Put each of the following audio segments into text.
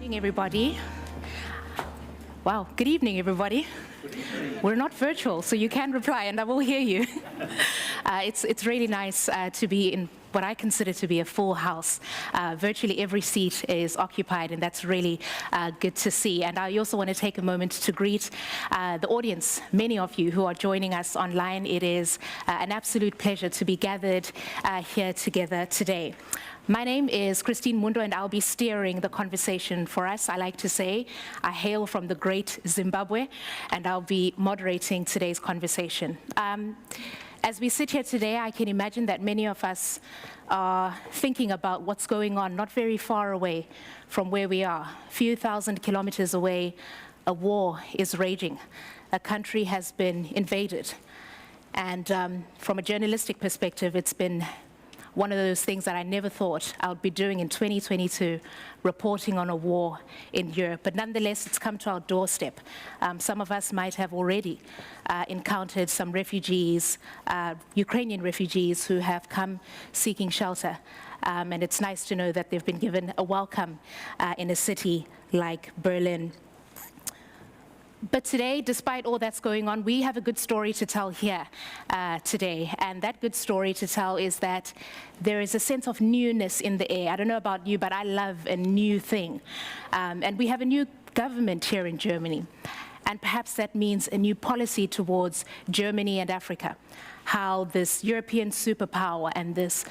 Evening, everybody. Wow, good evening, everybody. We're not virtual, so you can reply and I will hear you. It's really nice to be in what I consider to be a full house. Virtually every seat is occupied, and that's really good to see. And I also want to take a moment to greet the audience, many of you who are joining us online. It is an absolute pleasure to be gathered here together today. My name is Christine Mundo, and I'll be steering the conversation for us. I like to say I hail from the great Zimbabwe, and I'll be moderating today's conversation. As we sit here today, I can imagine that many of us are thinking about what's going on not very far away from where we are. A few thousand kilometers away, a war is raging. A country has been invaded. And from a journalistic perspective, it's been one of those things that I never thought I would be doing in 2022, reporting on a war in Europe. But nonetheless, it's come to our doorstep. Some of us might have already encountered some refugees, Ukrainian refugees who have come seeking shelter. And it's nice to know that they've been given a welcome in a city like Berlin. But today, despite all that's going on, we have a good story to tell here today. And that good story to tell is that there is a sense of newness in the air. I don't know about you, but I love a new thing. And we have a new government here in Germany. And perhaps that means a new policy towards Germany and Africa. How this European superpower and this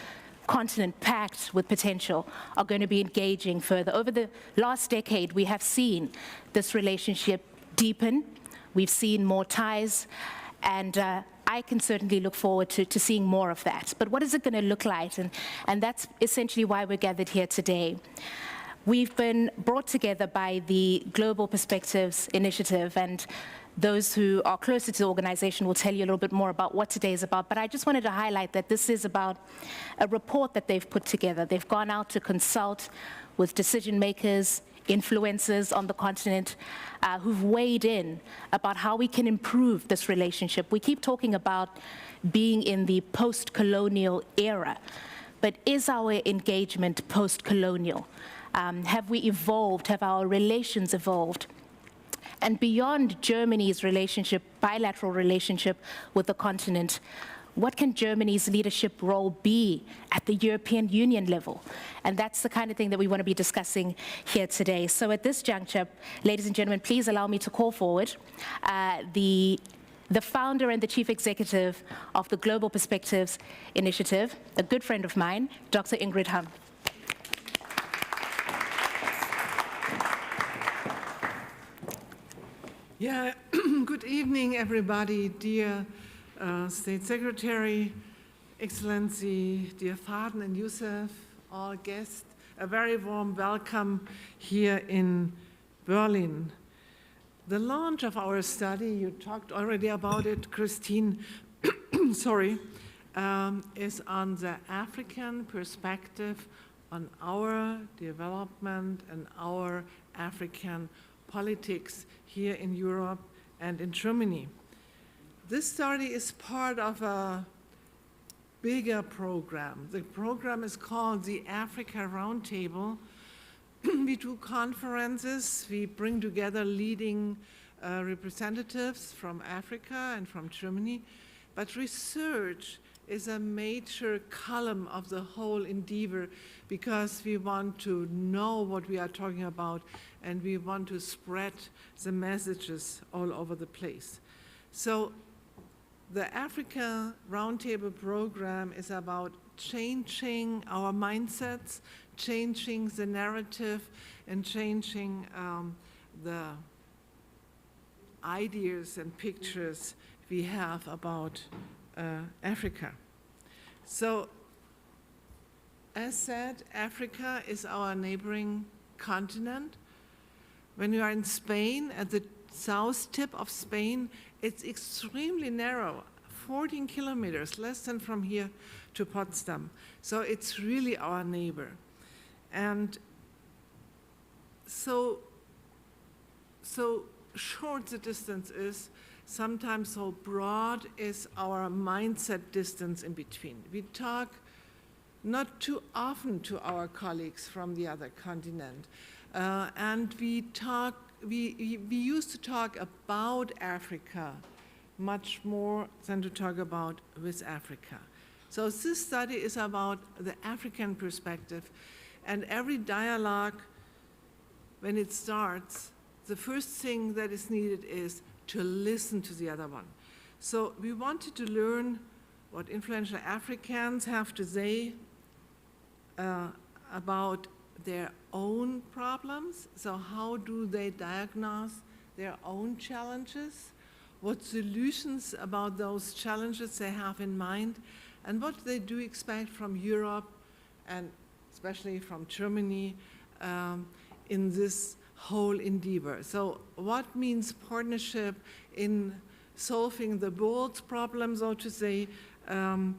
continent packed with potential are going to be engaging further. Over the last decade, we have seen this relationship deepen. We've seen more ties, and I can certainly look forward to seeing more of that. But what is it going to look like? And that's essentially why we're gathered here today. We've been brought together by the Global Perspectives Initiative, and those who are closer to the organization will tell you a little bit more about what today is about. But I just wanted to highlight that this is about a report that they've put together. They've gone out to consult with decision makers, influencers on the continent who've weighed in about how we can improve this relationship. We keep talking about being in the post-colonial era, but is our engagement post-colonial? Have we evolved? Have our relations evolved? And beyond Germany's relationship, bilateral relationship with the continent, what can Germany's leadership role be at the European Union level? And that's the kind of thing that we want to be discussing here today. So at this juncture, ladies and gentlemen, please allow me to call forward the founder and the chief executive of the Global Perspectives Initiative, a good friend of mine, Dr. Ingrid Hamm. Yeah, good evening, everybody, dear State Secretary, Excellency, dear Faten and Youssef, all guests, a very warm welcome here in Berlin. The launch of our study, you talked already about it, Christine, sorry, is on the African perspective on our development and our African politics here in Europe and in Germany. This study is part of a bigger program. The program is called the Africa Roundtable. We do conferences. We bring together leading representatives from Africa and from Germany. But research is a major column of the whole endeavor because we want to know what we are talking about and we want to spread the messages all over the place. So the Africa Roundtable program is about changing our mindsets, changing the narrative, and changing the ideas and pictures we have about Africa. So, as said, Africa is our neighboring continent. When you are in Spain, at the south tip of Spain, it's extremely narrow, 14 kilometers, less than from here to Potsdam. So it's really our neighbor. And so short the distance is, sometimes so broad is our mindset distance in between. We talk not too often to our colleagues from the other continent. and we used to talk about Africa much more than to talk about with Africa. So this study is about the African perspective, and every dialogue, when it starts, the first thing that is needed is to listen to the other one. So we wanted to learn what influential Africans have to say about their own problems. So how do they diagnose their own challenges? What solutions about those challenges they have in mind, and what they do expect from Europe, and especially from Germany, in this whole endeavor. So what means partnership in solving the world's problems, so to say, from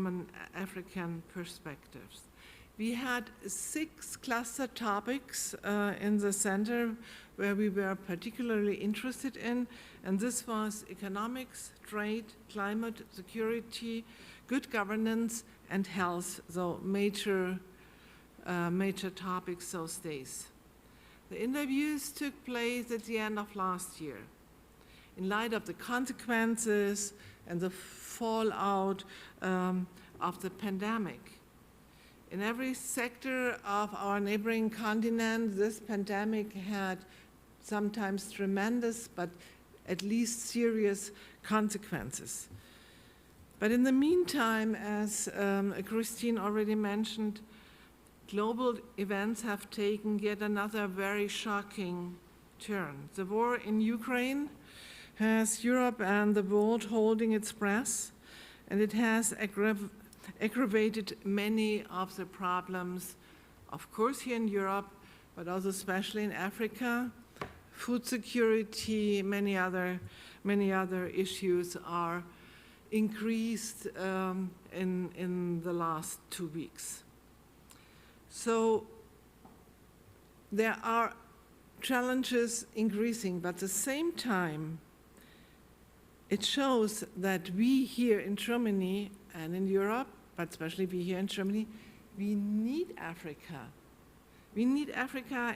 an African perspective? We had 6 cluster topics in the center where we were particularly interested in, and this was economics, trade, climate, security, good governance, and health, so major topics those days. The interviews took place at the end of last year. In light of the consequences and the fallout of the pandemic. In every sector of our neighboring continent, this pandemic had sometimes tremendous, but at least serious consequences. But in the meantime, as Christine already mentioned, global events have taken yet another very shocking turn. The war in Ukraine has Europe and the world holding its breath, and it has aggravated many of the problems, of course, here in Europe, but also especially in Africa. Food security, many other issues are increased in the last 2 weeks. So there are challenges increasing, but at the same time, it shows that we here in Germany and in Europe, but especially we here in Germany, we need Africa. We need Africa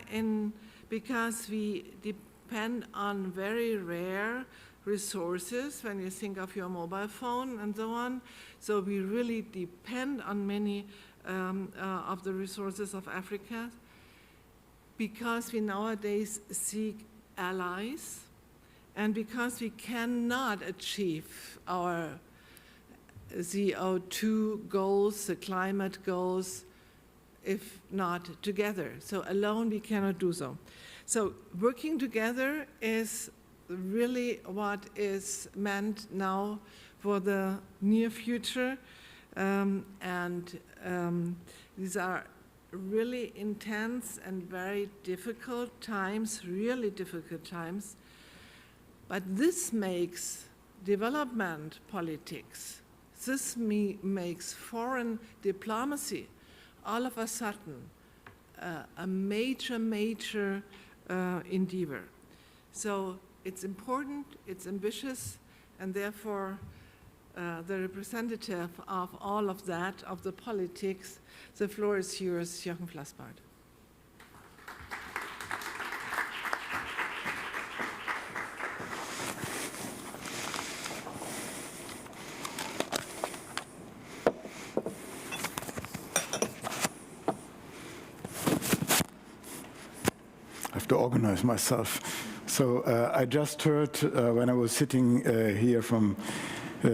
because we depend on very rare resources when you think of your mobile phone and so on. So we really depend on many of the resources of Africa because we nowadays seek allies and because we cannot achieve our CO2 goals, the climate goals, if not together. So alone we cannot do so. So working together is really what is meant now for the near future. These are really intense and very difficult times, really difficult times. But this makes development politics, this makes foreign diplomacy all of a sudden a major endeavor. So it's important, it's ambitious, and therefore the representative of all of that, of the politics, the floor is yours, Jochen Flasbarth. To organize myself. So I just heard when I was sitting here from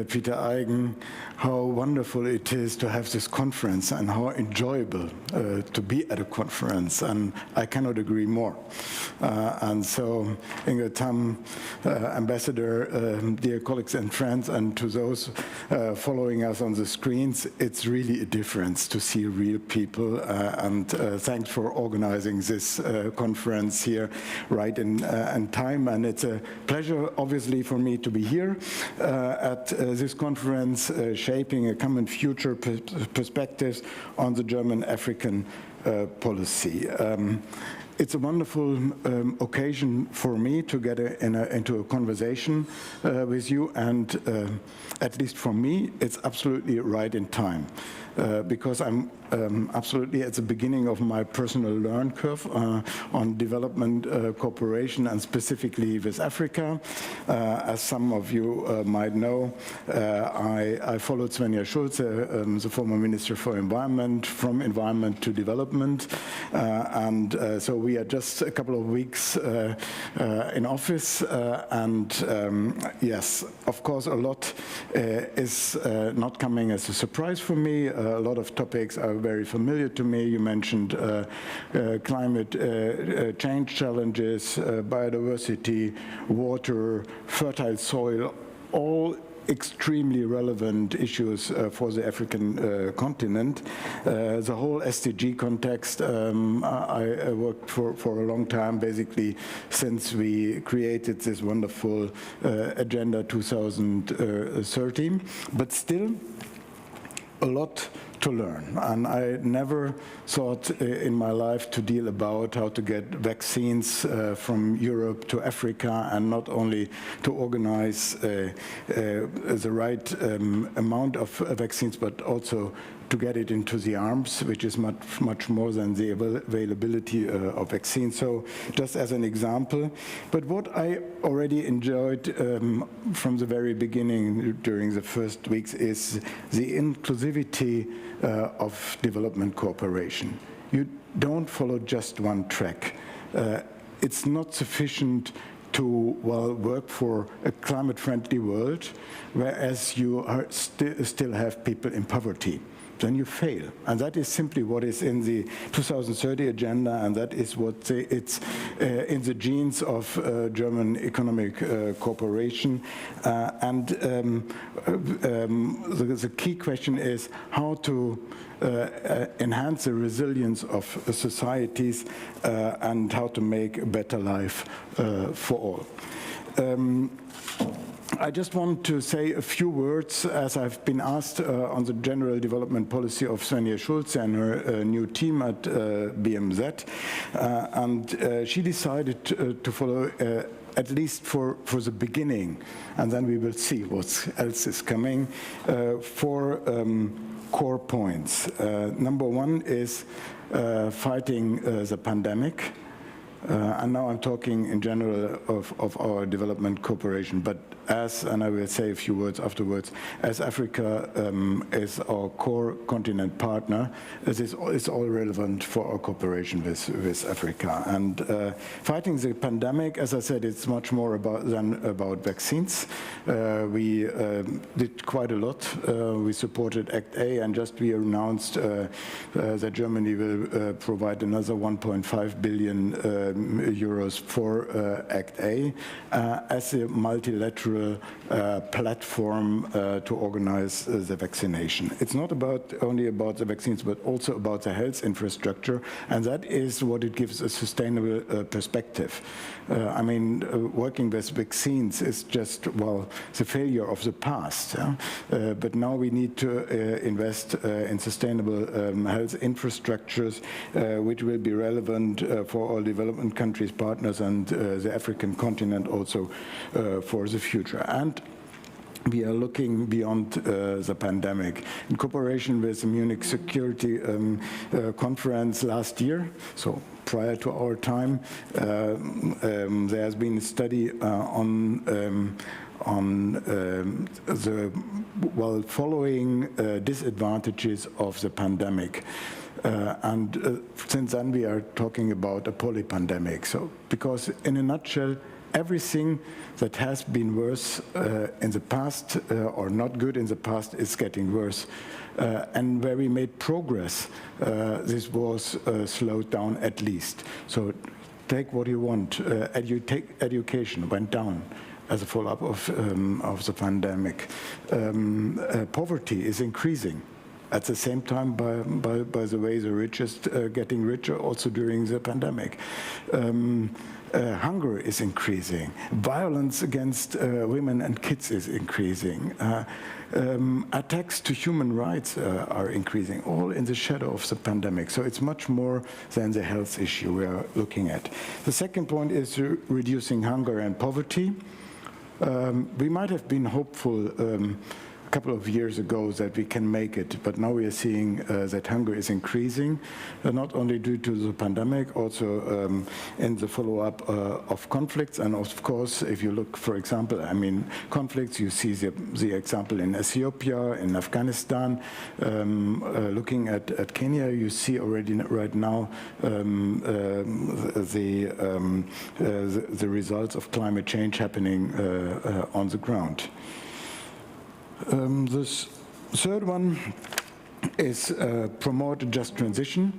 Peter Eigen how wonderful it is to have this conference and how enjoyable to be at a conference, and I cannot agree more. And so, Inge Tam, Ambassador, dear colleagues and friends, and to those following us on the screens, it's really a difference to see real people, and thanks for organizing this conference here right in time, and it's a pleasure, obviously, for me to be here at this conference, shaping a common future perspectives on the German-African policy. It's a wonderful occasion for me to get into a conversation with you, and at least for me, it's absolutely right in time. because I'm absolutely at the beginning of my personal learn curve on development cooperation, and specifically with Africa. As some of you might know, I followed Svenja Schulze, the former Minister for Environment, from environment to development. So we are just a couple of weeks in office, yes, of course, a lot is not coming as a surprise for me. A lot of topics are very familiar to me. You mentioned climate change challenges, biodiversity, water, fertile soil, all extremely relevant issues for the African continent. The whole SDG context, I worked for a long time, basically since we created this wonderful Agenda 2030, but still a lot to learn. And I never thought in my life to deal about how to get vaccines from Europe to Africa, and not only to organize the right amount of vaccines, but also to get it into the arms, which is much more than the availability of vaccines. So just as an example, but what I already enjoyed from the very beginning during the first weeks is the inclusivity of development cooperation. You don't follow just one track. It's not sufficient to work for a climate-friendly world, whereas you are still have people in poverty. Then you fail. And that is simply what is in the 2030 agenda, and that is what it's in the genes of German economic cooperation. The key question is how to enhance the resilience of societies and how to make a better life for all. I just want to say a few words, as I've been asked, on the general development policy of Svenja Schulze and her new team at BMZ. She decided to follow, at least for the beginning, and then we will see what else is coming, four core points. Number one is fighting the pandemic. And now I'm talking in general of our development cooperation, but and I will say a few words afterwards, as Africa is our core continent partner, it's all relevant for our cooperation with Africa. And fighting the pandemic, as I said, it's much more than about vaccines. We did quite a lot. We supported Act A, and just we announced that Germany will provide another 1.5 billion euros for Act A as a multilateral platform to organize the vaccination. It's not only about the vaccines, but also about the health infrastructure, and that is what it gives a sustainable perspective. I mean, working with vaccines is just, the failure of the past. But now we need to invest in sustainable health infrastructures, which will be relevant for all development countries, partners, and the African continent also for the future. And we are looking beyond the pandemic. In cooperation with the Munich Security Conference last year, so prior to our time, there has been a study on the following disadvantages of the pandemic. Since then we are talking about a polypandemic. So, because in a nutshell, everything that has been worse in the past or not good in the past is getting worse. And where we made progress, this was slowed down at least. So take what you want. Education went down as a follow-up of the pandemic. Poverty is increasing. At the same time, by the way, the richest getting richer also during the pandemic. Hunger is increasing. Violence against women and kids is increasing. Attacks to human rights are increasing, all in the shadow of the pandemic. So it's much more than the health issue we are looking at. The second point is reducing hunger and poverty. We might have been hopeful couple of years ago that we can make it, but now we are seeing that hunger is increasing, not only due to the pandemic, also in the follow-up of conflicts. And of course, if you look, for example, I mean, conflicts, you see the example in Ethiopia, in Afghanistan. Looking at Kenya, you see already right now the results of climate change happening on the ground. This third one is promote a just transition.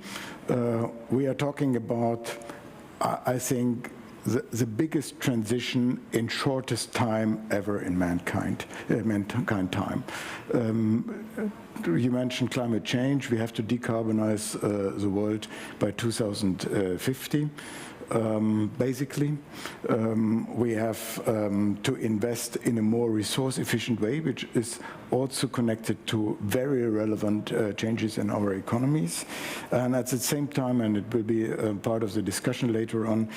We are talking about, I think, the biggest transition in shortest time ever in mankind time. You mentioned climate change. We have to decarbonize the world by 2050. Basically, we have to invest in a more resource-efficient way, which is also connected to very relevant changes in our economies. And at the same time, and it will be part of the discussion later on,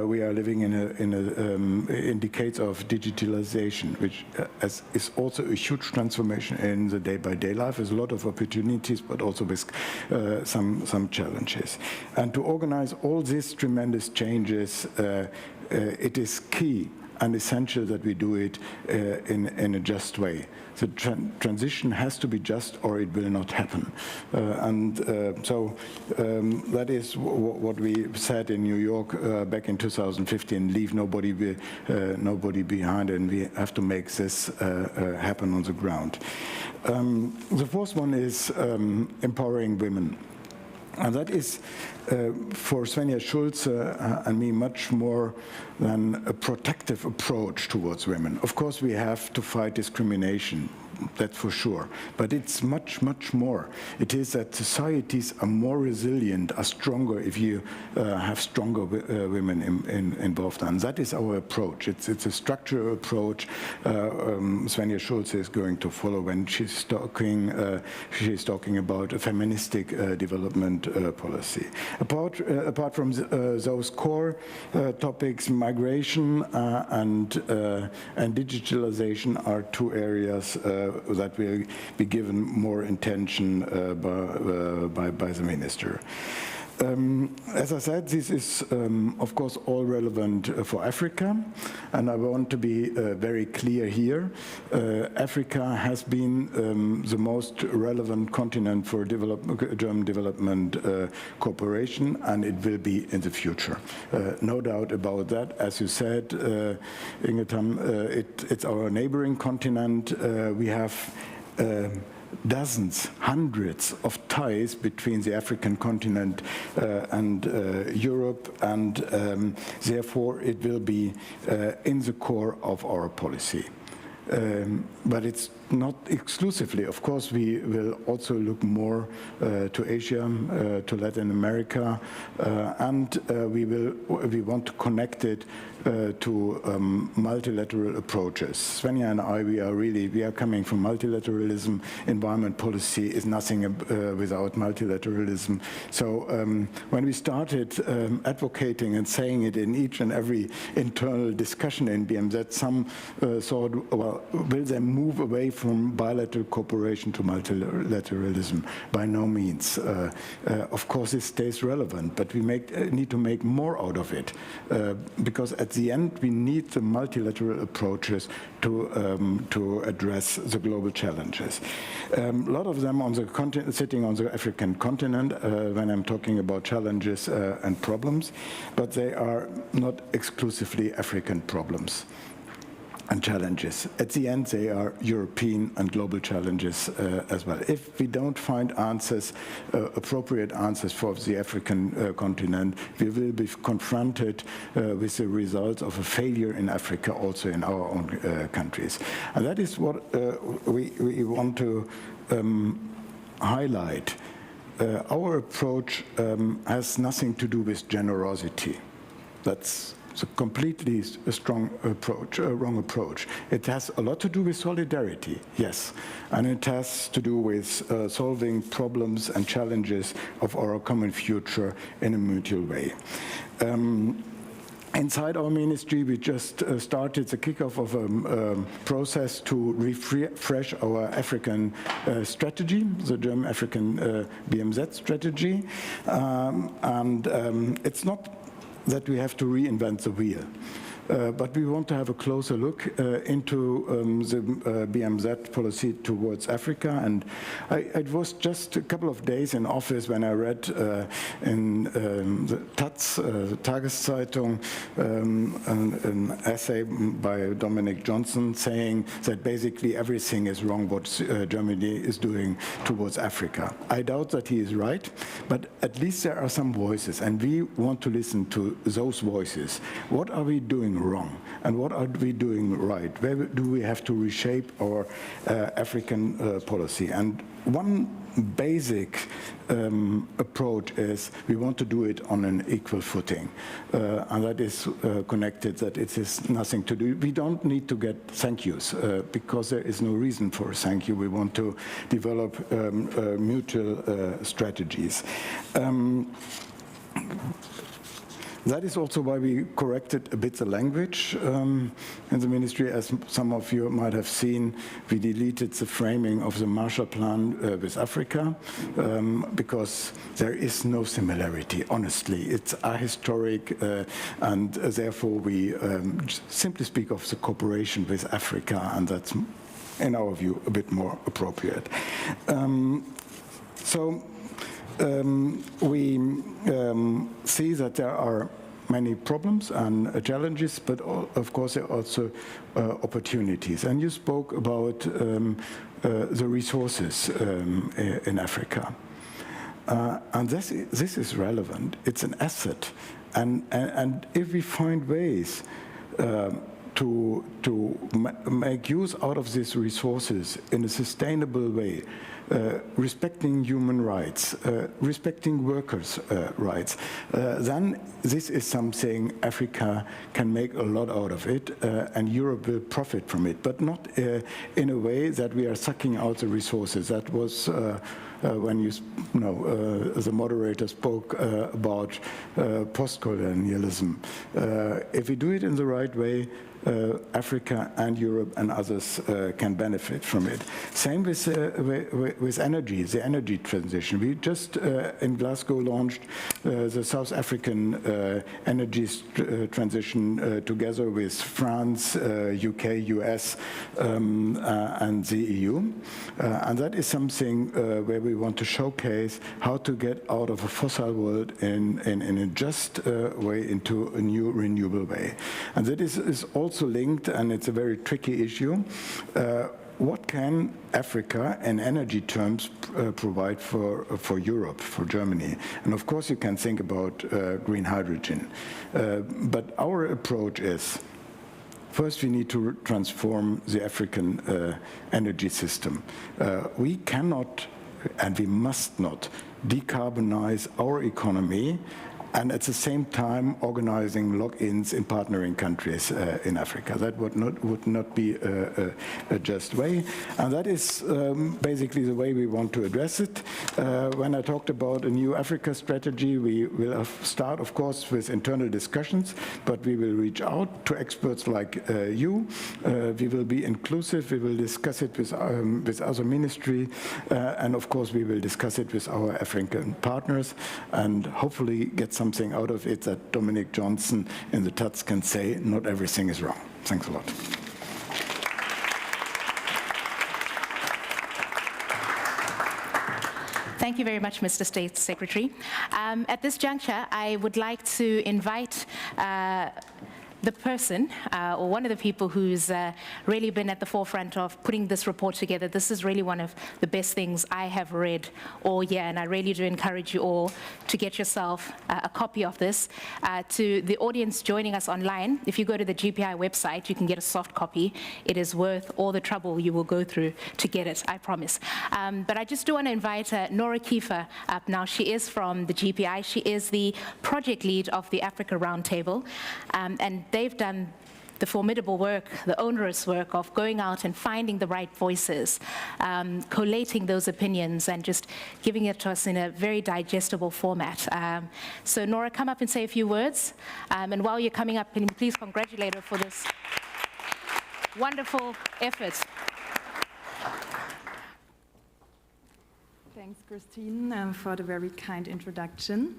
we are living in decades of digitalization, which is also a huge transformation in the day-by-day life. There's a lot of opportunities, but also with some challenges. And to organize all these tremendous changes, it is key and essential that we do it in a just way. The transition has to be just, or it will not happen. So that is what we said in New York back in 2015, leave nobody behind, and we have to make this happen on the ground. The fourth one is empowering women. And that is, for Svenja Schulze and me, much more than a protective approach towards women. Of course, we have to fight discrimination, that's for sure. But it's much, much more. It is that societies are more resilient, are stronger if you have stronger women involved. And that is our approach. It's a structural approach Svenja Schulze is going to follow when she's talking about a feministic development policy. Apart from those core topics, migration and digitalization are two areas that will be given more attention by the minister. As I said, this is, of course, all relevant for Africa, and I want to be very clear here. Africa has been the most relevant continent for German development cooperation, and it will be in the future. No doubt about that. As you said, Ingetam, it's our neighboring continent. We have dozens, hundreds of ties between the African continent and Europe, and therefore it will be in the core of our policy. But it's not exclusively. Of course, we will also look more to Asia, to Latin America, and we want to connect it to multilateral approaches. Svenja and I, we are coming from multilateralism. Environment policy is nothing without multilateralism. So when we started advocating and saying it in each and every internal discussion in BMZ, some thought, well, will they move away from bilateral cooperation to multilateralism? By no means. Of course, it stays relevant, but we need to make more out of it, because at the end, we need the multilateral approaches to address the global challenges. A lot of them on the continent, sitting on the African continent, when I'm talking about challenges and problems, but they are not exclusively African problems and challenges. At the end, they are European and global challenges as well. If we don't find answers, appropriate answers for the African continent, we will be confronted with the results of a failure in Africa, also in our own countries. And that is what we want to highlight. Our approach has nothing to do with generosity. That's a completely wrong approach. It has a lot to do with solidarity, yes, and it has to do with solving problems and challenges of our common future in a mutual way. Inside our ministry, we just started the kickoff of a process to refresh our African strategy, the German African BMZ strategy. It's not that we have to reinvent the wheel. But we want to have a closer look into the BMZ policy towards Africa. And it was just a couple of days in office when I read in the Taz, Tageszeitung, an essay by Dominic Johnson saying that basically everything is wrong what Germany is doing towards Africa. I doubt that he is right, but at least there are some voices, and we want to listen to those voices. What are we doing wrong, and what are we doing right? Where do we have to reshape our African policy? And one basic approach is we want to do it on an equal footing, and that is connected that it is nothing to do. We don't need to get thank yous because there is no reason for a thank you. We want to develop mutual strategies. That is also why we corrected a bit the language in the ministry. As some of you might have seen, we deleted the framing of the Marshall Plan with Africa because there is no similarity, honestly. It's ahistoric, and therefore we simply speak of the cooperation with Africa, and that's, in our view, a bit more appropriate. We see that there are many problems and challenges, but of course there are also opportunities. And you spoke about the resources in Africa. And this is relevant. It's an asset. And if we find ways to make use out of these resources in a sustainable way, respecting human rights, respecting workers' rights, then this is something Africa can make a lot out of it, and Europe will profit from it, but not in a way that we are sucking out the resources. That was when the moderator spoke about post-colonialism. If we do it in the right way, Africa and Europe and others can benefit from it. Same with energy, the energy transition. We just in Glasgow launched the South African energy transition together with France, UK, US, and the EU. And that is something where we want to showcase how to get out of a fossil world in a just way into a new renewable way. And that is also linked, and it's a very tricky issue. What can Africa, in energy terms, provide for Europe, for Germany? And of course, you can think about green hydrogen. But our approach is, first, we need to transform the African energy system. We cannot, and we must not, decarbonize our economy and at the same time organizing lock-ins in partnering countries in Africa. That would not be a just way. And that is basically the way we want to address it. When I talked about a new Africa strategy, we will start, of course, with internal discussions, but we will reach out to experts like you. We will be inclusive. We will discuss it with other ministry. And of course, we will discuss it with our African partners and hopefully get something out of it that Dominic Johnson in the Taz can say, not everything is wrong. Thanks a lot. Thank you very much, Mr. State Secretary. At this juncture, I would like to invite the person, or one of the people who's really been at the forefront of putting this report together. This is really one of the best things I have read all year, and I really do encourage you all to get yourself a copy of this. To the audience joining us online, if you go to the GPI website, you can get a soft copy. It is worth all the trouble you will go through to get it, I promise. But I just do want to invite Nora Kiefer up now. She is from the GPI. She is the project lead of the Africa Roundtable, and they've done the formidable work, the onerous work of going out and finding the right voices, collating those opinions and just giving it to us in a very digestible format. So Nora, come up and say a few words. And while you're coming up, can you please congratulate her for this wonderful effort. Thanks, Christine, for the very kind introduction.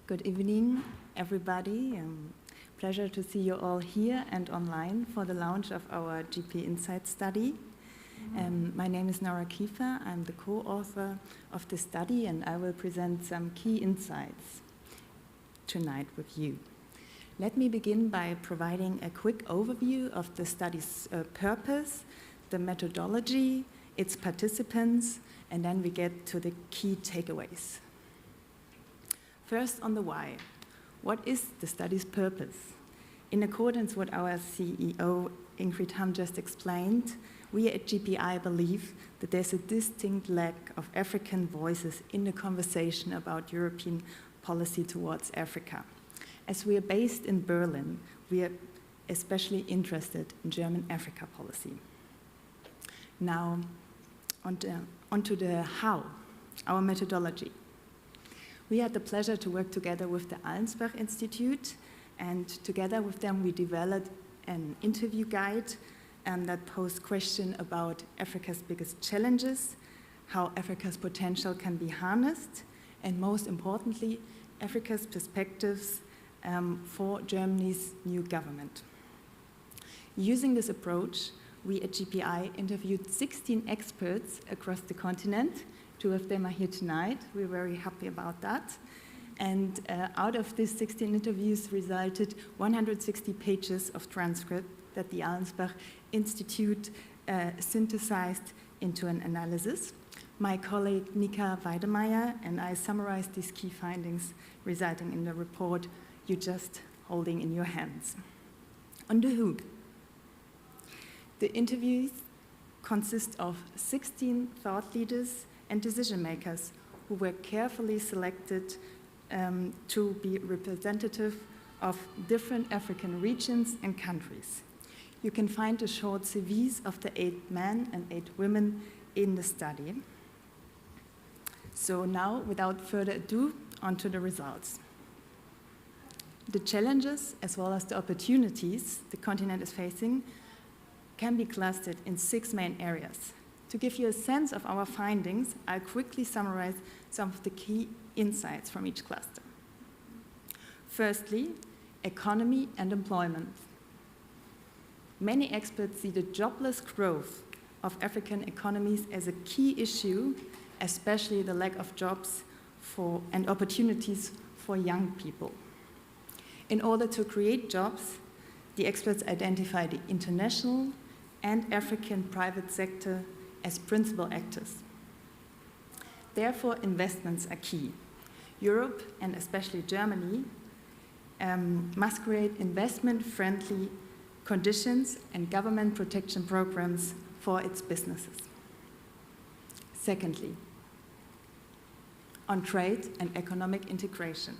Good evening, everybody. Pleasure to see you all here and online for the launch of our GPInsight study. My name is Nora Kiefer. I'm the co-author of the study, and I will present some key insights tonight with you. Let me begin by providing a quick overview of the study's purpose, the methodology, its participants, and then we get to the key takeaways. First, on the why. What is the study's purpose? In accordance with our CEO, Ingrid Hamm, just explained, we at GPI believe that there's a distinct lack of African voices in the conversation about European policy towards Africa. As we are based in Berlin, we are especially interested in German Africa policy. Now, onto the how, our methodology. We had the pleasure to work together with the Allensbach Institute, and together with them we developed an interview guide that posed questions about Africa's biggest challenges, how Africa's potential can be harnessed, and most importantly, Africa's perspectives for Germany's new government. Using this approach, we at GPI interviewed 16 experts across the continent. 2 of them are here tonight. We're very happy about that. And out of these 16 interviews resulted 160 pages of transcript that the Allensbach Institute synthesized into an analysis. My colleague Nika Weidemeyer and I summarized these key findings resulting in the report you're just holding in your hands. On the who. The interviews consist of 16 thought leaders and decision makers who were carefully selected to be representative of different African regions and countries. You can find the short CVs of the 8 men and 8 women in the study. So now, without further ado, on to the results. The challenges, as well as the opportunities the continent is facing, can be clustered in 6 main areas. To give you a sense of our findings, I'll quickly summarize some of the key insights from each cluster. Firstly, economy and employment. Many experts see the jobless growth of African economies as a key issue, especially the lack of jobs and opportunities for young people. In order to create jobs, the experts identify the international and African private sector as principal actors. Therefore, investments are key. Europe, and especially Germany, must create investment-friendly conditions and government protection programs for its businesses. Secondly, on trade and economic integration.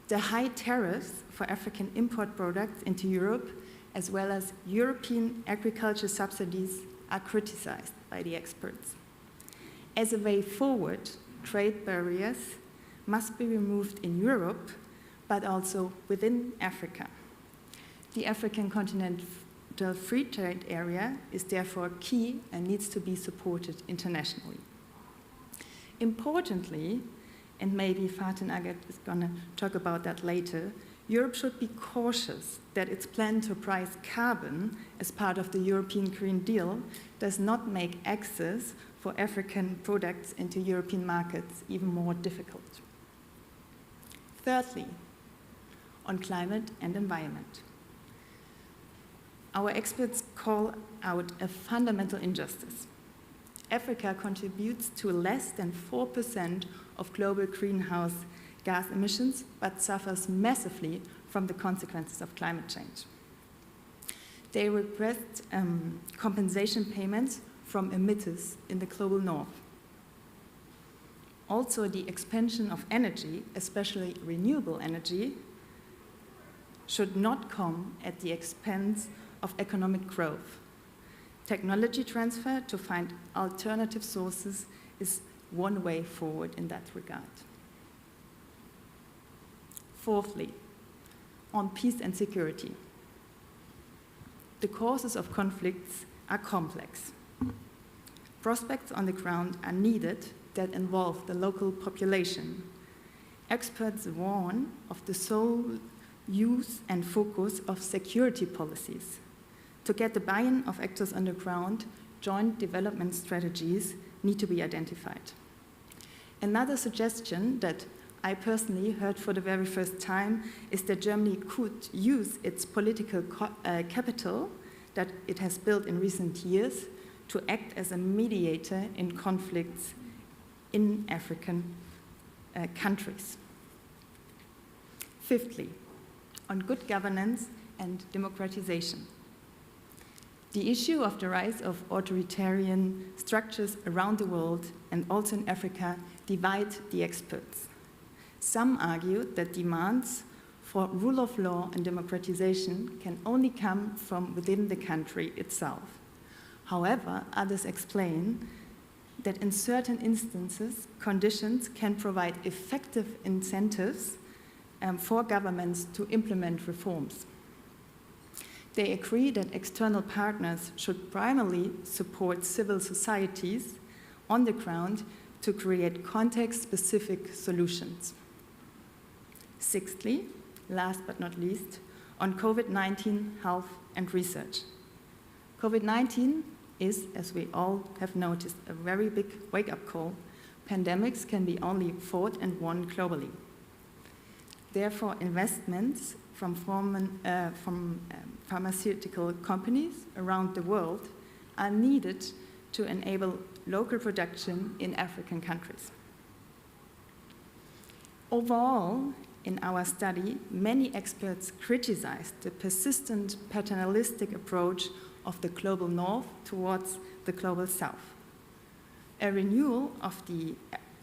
The high tariffs for African import products into Europe, as well as European agriculture subsidies, are criticized by the experts. As a way forward, trade barriers must be removed in Europe, but also within Africa. The African Continental Free Trade Area is therefore key and needs to be supported internationally. Importantly, and maybe Faten Aggad is going to talk about that later, Europe should be cautious that its plan to price carbon as part of the European Green Deal does not make access for African products into European markets even more difficult. Thirdly, on climate and environment. Our experts call out a fundamental injustice. Africa contributes to less than 4% of global greenhouse gas emissions, but suffers massively from the consequences of climate change. They request compensation payments from emitters in the global north. Also, the expansion of energy, especially renewable energy, should not come at the expense of economic growth. Technology transfer to find alternative sources is one way forward in that regard. Fourthly, on peace and security. The causes of conflicts are complex. Prospects on the ground are needed that involve the local population. Experts warn of the sole use and focus of security policies. To get the buy-in of actors on the ground, joint development strategies need to be identified. Another suggestion that I personally heard for the very first time is that Germany could use its political capital that it has built in recent years to act as a mediator in conflicts in African countries. Fifthly, on good governance and democratization. The issue of the rise of authoritarian structures around the world and also in Africa divide the experts. Some argue that demands for rule of law and democratization can only come from within the country itself. However, others explain that in certain instances, conditions can provide effective incentives for governments to implement reforms. They agree that external partners should primarily support civil societies on the ground to create context-specific solutions. Sixthly, last but not least, on COVID-19 health and research. COVID-19 is, as we all have noticed, a very big wake-up call. Pandemics can be only fought and won globally. Therefore, investments from pharmaceutical companies around the world are needed to enable local production in African countries. Overall, in our study, many experts criticized the persistent paternalistic approach of the global north towards the global south. A renewal of the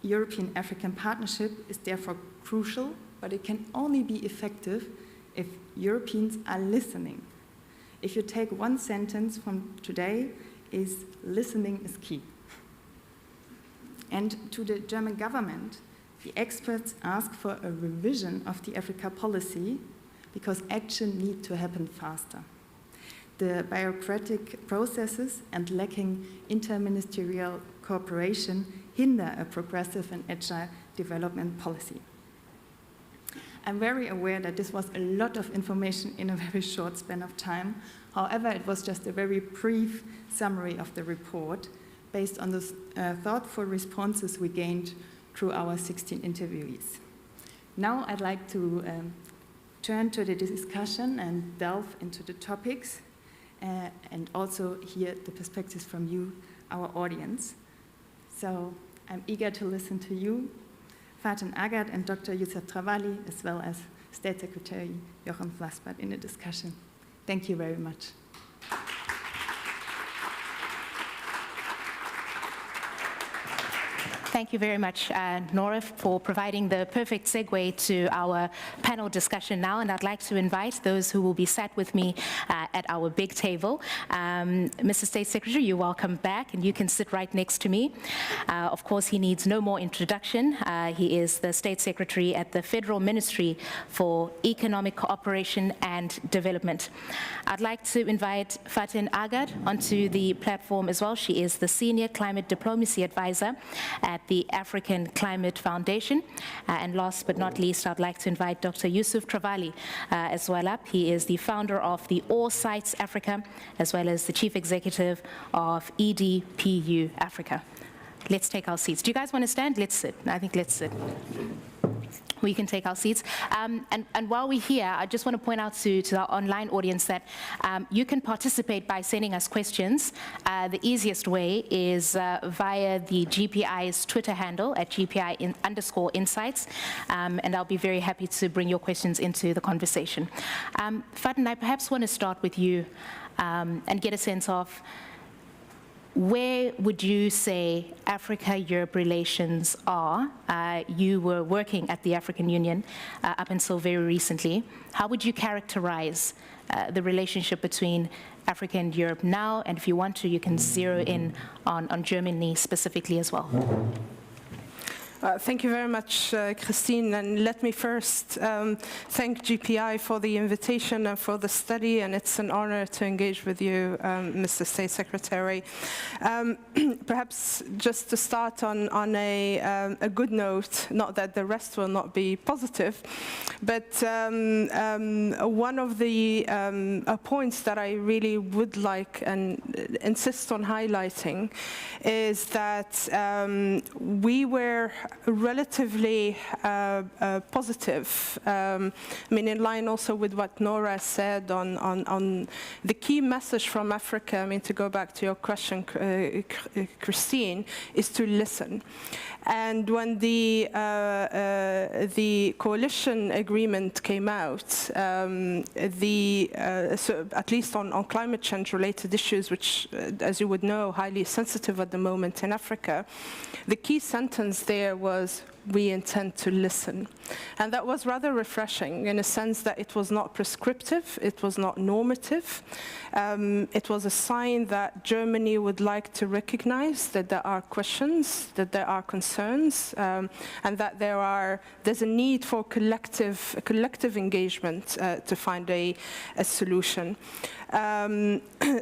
European-African partnership is therefore crucial, but it can only be effective if Europeans are listening. If you take one sentence from today, is listening is key. And to the German government, the experts ask for a revision of the Africa policy because action needs to happen faster. The bureaucratic processes and lacking interministerial cooperation hinder a progressive and agile development policy. I'm very aware that this was a lot of information in a very short span of time. However, it was just a very brief summary of the report based on the thoughtful responses we gained through our 16 interviewees. Now I'd like to turn to the discussion and delve into the topics and also hear the perspectives from you, our audience. So I'm eager to listen to you, Faten Aggad and Dr. Youssef Travaly, as well as State Secretary Jochen Flasbarth in the discussion. Thank you very much. Thank you very much, Nora, for providing the perfect segue to our panel discussion now. And I'd like to invite those who will be sat with me at our big table. Mr. State Secretary, you're welcome back, and you can sit right next to me. Of course, he needs no more introduction. He is the State Secretary at the Federal Ministry for Economic Cooperation and Development. I'd like to invite Faten Aggad onto the platform as well. She is the Senior Climate Diplomacy Advisor at the African Climate Foundation. And last but not least, I'd like to invite Dr. Youssef Travaly as well up. He is the founder of the All Sites Africa, as well as the Chief Executive of EDPU Africa. Let's take our seats. Do you guys want to stand? Let's sit. I think let's sit. We can take our seats. And while we're here, I just want to point out to our online audience that you can participate by sending us questions. The easiest way is via the GPI's Twitter handle at GPI_insights. And I'll be very happy to bring your questions into the conversation. Faten, I perhaps want to start with you and get a sense of where would you say Africa-Europe relations are? You were working at the African Union up until very recently. How would you characterize the relationship between Africa and Europe now? And if you want to, you can zero in on Germany specifically as well. Thank you very much, Christine. And let me first thank GPI for the invitation and for the study. And it's an honor to engage with you, Mr. State Secretary. Perhaps just to start on a good note, not that the rest will not be positive, but one of the points that I really would like and insist on highlighting is that we were relatively positive. I mean, in line also with what Nora said on the key message from Africa, I mean, to go back to your question, Christine, is to listen. And when the coalition agreement came out, so at least on climate change-related issues, which, as you would know, highly sensitive at the moment in Africa, the key sentence there was, we intend to listen. And that was rather refreshing in a sense that it was not prescriptive, it was not normative. It was a sign that Germany would like to recognize that there are questions, that there are concerns, and that there's a need for collective engagement to find a solution.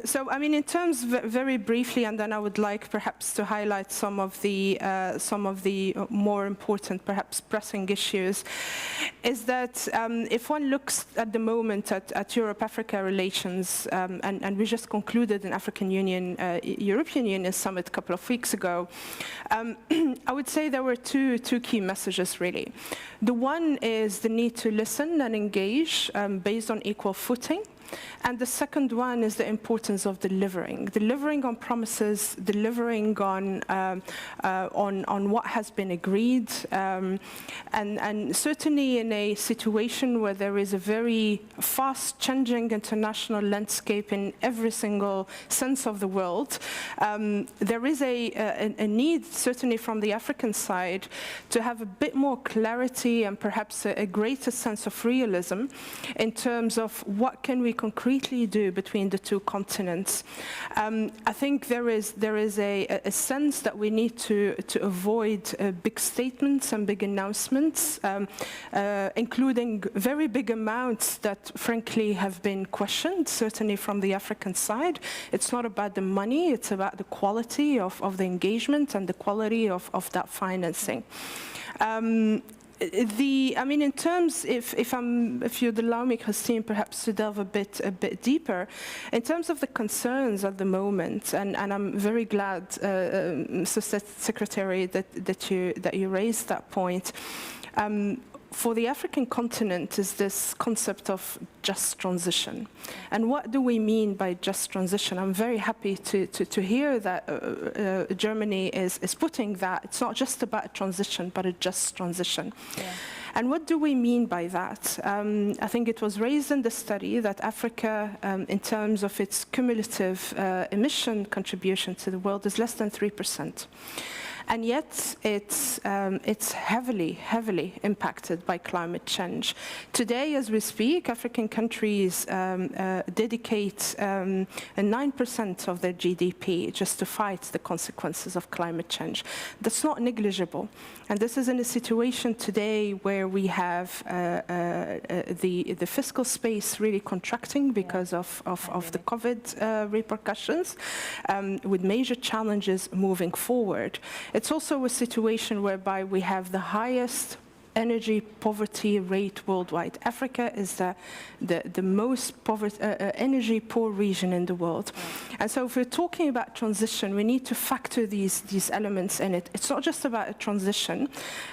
So, I mean, in terms, very briefly, and then I would like perhaps to highlight some of the more important, perhaps pressing issues, is that if one looks at the moment at Europe-Africa relations, and we just concluded an African Union, European Union summit a couple of weeks ago, I would say there were two key messages, really. The one is the need to listen and engage based on equal footing. And the second one is the importance of delivering on promises, delivering on what has been agreed, and certainly in a situation where there is a very fast-changing international landscape in every single sense of the world, there is a need, certainly from the African side, to have a bit more clarity and perhaps a greater sense of realism in terms of what can we concretely do between the two continents. I think there is a sense that we need to avoid big statements and big announcements, including very big amounts that frankly have been questioned, certainly from the African side. It's not about the money, it's about the quality of the engagement and the quality of that financing. I mean, in terms, if you'd allow me, Christine, perhaps to delve a bit deeper, in terms of the concerns at the moment, and I'm very glad, Mr. Secretary, that you raised that point. For the African continent is this concept of just transition. And what do we mean by just transition? I'm very happy to hear that Germany is putting that. It's not just about a transition, but a just transition. Yeah. And what do we mean by that? I think it was raised in the study that Africa, in terms of its cumulative emission contribution to the world, is less than 3%. And yet, it's heavily impacted by climate change. Today, as we speak, African countries dedicate 9% of their GDP just to fight the consequences of climate change. That's not negligible. And this is in a situation today where we have the fiscal space really contracting because of the COVID repercussions, with major challenges moving forward. It's also a situation whereby we have the highest energy poverty rate worldwide. Africa is the most energy poor region in the world. And so if we're talking about transition, we need to factor these elements in it. It's not just about a transition,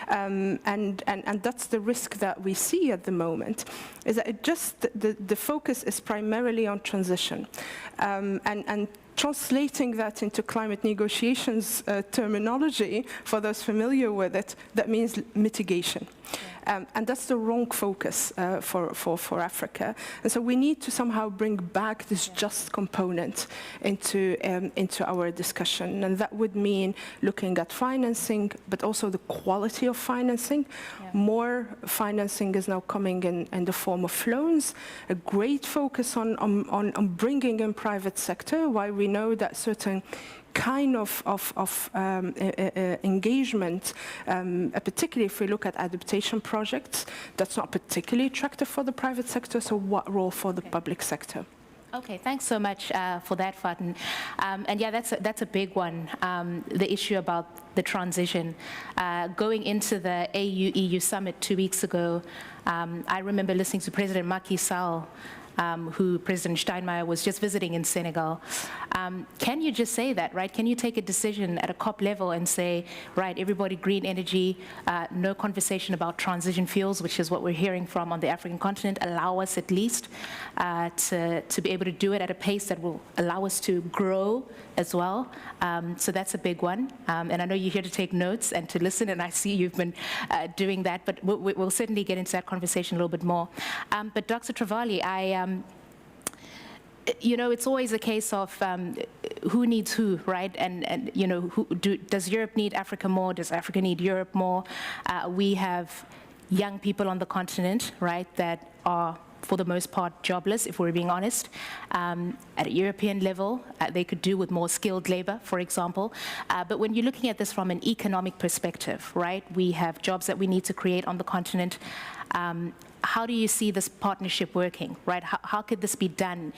and that's the risk that we see at the moment, is that the focus is primarily on transition. And translating that into climate negotiations terminology, for those familiar with it, that means mitigation. Yeah. And that's the wrong focus for Africa. And so we need to somehow bring back this just component into our discussion. And that would mean looking at financing, but also the quality of financing. Yeah. More financing is now coming in the form of loans. A great focus on bringing in private sector, while we know that certain kind of engagement, particularly if we look at adaptation projects, that's not particularly attractive for the private sector, so what role for the public sector? Okay, thanks so much for that, Faten. And yeah, that's a big one, the issue about the transition. Going into the AU-EU summit 2 weeks ago, I remember listening to President Macky Sall, who President Steinmeier was just visiting in Senegal. Can you just say that, right? Can you take a decision at a COP level and say, right, everybody green energy, no conversation about transition fuels, which is what we're hearing from on the African continent, allow us at least to be able to do it at a pace that will allow us to grow as well. So that's a big one. And I know you're here to take notes and to listen, and I see you've been doing that, but we'll certainly get into that conversation a little bit more. But Dr. Travaly, you know, it's always a case of who needs who, right? And you know, does Europe need Africa more? Does Africa need Europe more? We have young people on the continent, right, that are, for the most part, jobless, if we're being honest. At a European level, they could do with more skilled labor, for example. But when you're looking at this from an economic perspective, right, we have jobs that we need to create on the continent. How do you see this partnership working, right? How could this be done?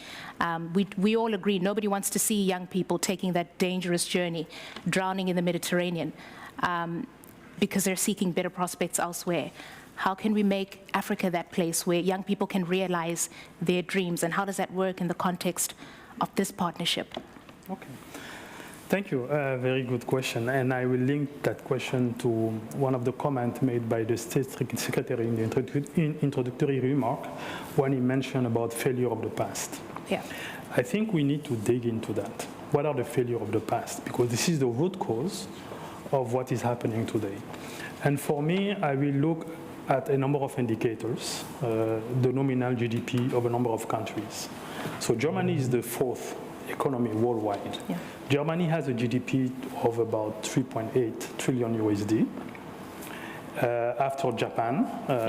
We all agree, nobody wants to see young people taking that dangerous journey, drowning in the Mediterranean, because they're seeking better prospects elsewhere. How can we make Africa that place where young people can realize their dreams, and how does that work in the context of this partnership? Okay. Thank you. Very good question. And I will link that question to one of the comments made by the State Secretary in the introductory remark when he mentioned about failure of the past. Yeah. I think we need to dig into that. What are the failures of the past? Because this is the root cause of what is happening today. And for me, I will look at a number of indicators, the nominal GDP of a number of countries. So Germany is the fourth economy worldwide. Yeah. Germany has a GDP of about 3.8 trillion USD. After Japan,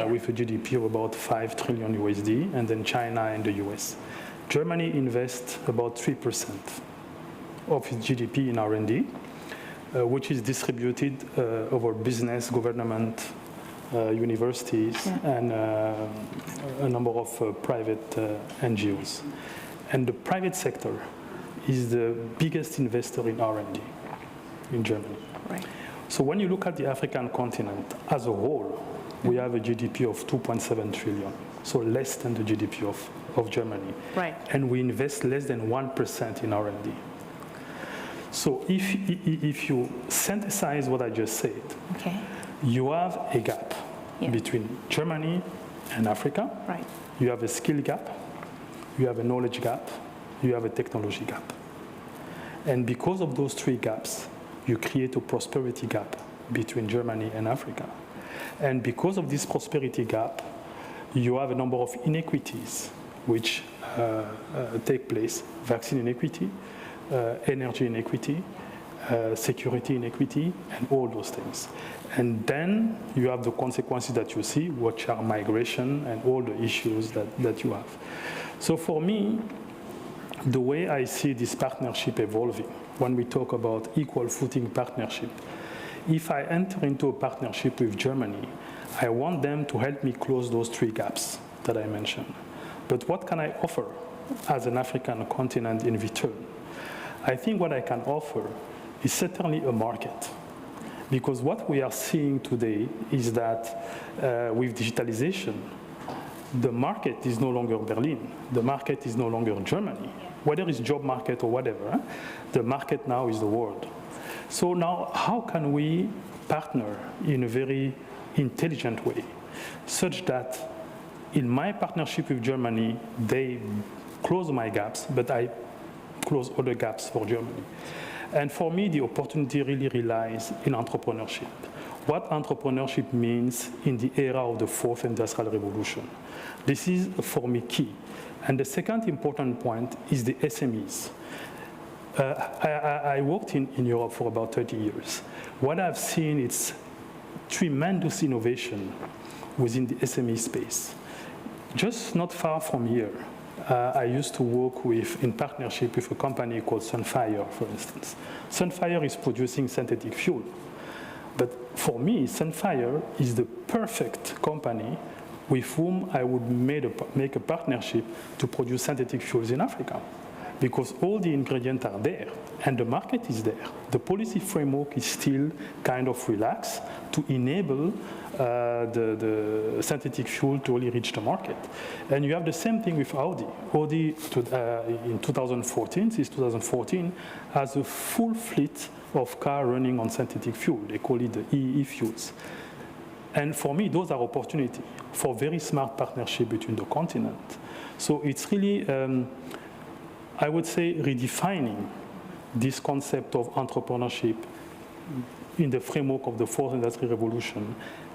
with a GDP of about 5 trillion USD, and then China and the US. Germany invests about 3% of its GDP in R&D, which is distributed over business, government, universities, and a number of private NGOs. And the private sector is the biggest investor in R&D in Germany. Right. So when you look at the African continent as a whole, we have a GDP of 2.7 trillion, so less than the GDP of Germany. Right. And we invest less than 1% in R&D. So if you synthesize what I just said, okay, you have a gap between Germany and Africa. Right. You have a skill gap, you have a knowledge gap, you have a technology gap. And because of those three gaps, you create a prosperity gap between Germany and Africa. And because of this prosperity gap, you have a number of inequities which take place: vaccine inequity, energy inequity, security inequity, and all those things. And then you have the consequences that you see, which are migration and all the issues that you have. So for me, the way I see this partnership evolving, when we talk about equal footing partnership, if I enter into a partnership with Germany, I want them to help me close those three gaps that I mentioned. But what can I offer as an African continent in return? I think what I can offer is certainly a market. Because what we are seeing today is that with digitalization, the market is no longer Berlin. The market is no longer Germany. Whether it's job market or whatever, the market now is the world. So now, how can we partner in a very intelligent way, such that in my partnership with Germany, they close my gaps, but I close other gaps for Germany. And for me, the opportunity really relies in entrepreneurship. what entrepreneurship means in the era of the fourth industrial revolution. This is, for me, key. And the second important point is the SMEs. I worked in Europe for about 30 years. What I've seen is tremendous innovation within the SME space. Just not far from here, I used to work in partnership with a company called Sunfire, for instance. Sunfire is producing synthetic fuel. But for me, Sunfire is the perfect company with whom I would make a partnership to produce synthetic fuels in Africa. Because all the ingredients are there, and the market is there. The policy framework is still kind of relaxed to enable the synthetic fuel to really reach the market. And you have the same thing with Audi. Audi, in 2014, since 2014, has a full fleet of cars running on synthetic fuel. They call it the EE fuels. And for me, those are opportunities for very smart partnership between the continent. So it's really, I would say, redefining this concept of entrepreneurship in the framework of the fourth industrial revolution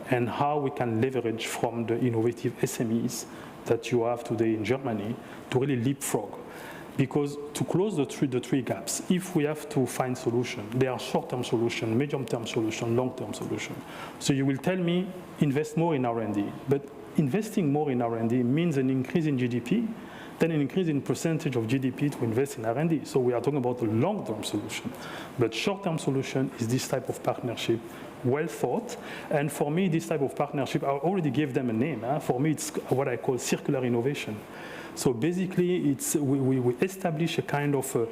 and how we can leverage from the innovative SMEs that you have today in Germany to really leapfrog. Because to close the three gaps, if we have to find solutions, there are short-term solutions, medium-term solutions, long-term solutions. So you will tell me, invest more in R&D. But investing more in R&D means an increase in GDP, then an increase in percentage of GDP to invest in R&D. So we are talking about a long-term solution. But short-term solution is this type of partnership, well thought. And for me, this type of partnership, I already gave them a name. For me, it's what I call circular innovation. So basically, we establish a kind of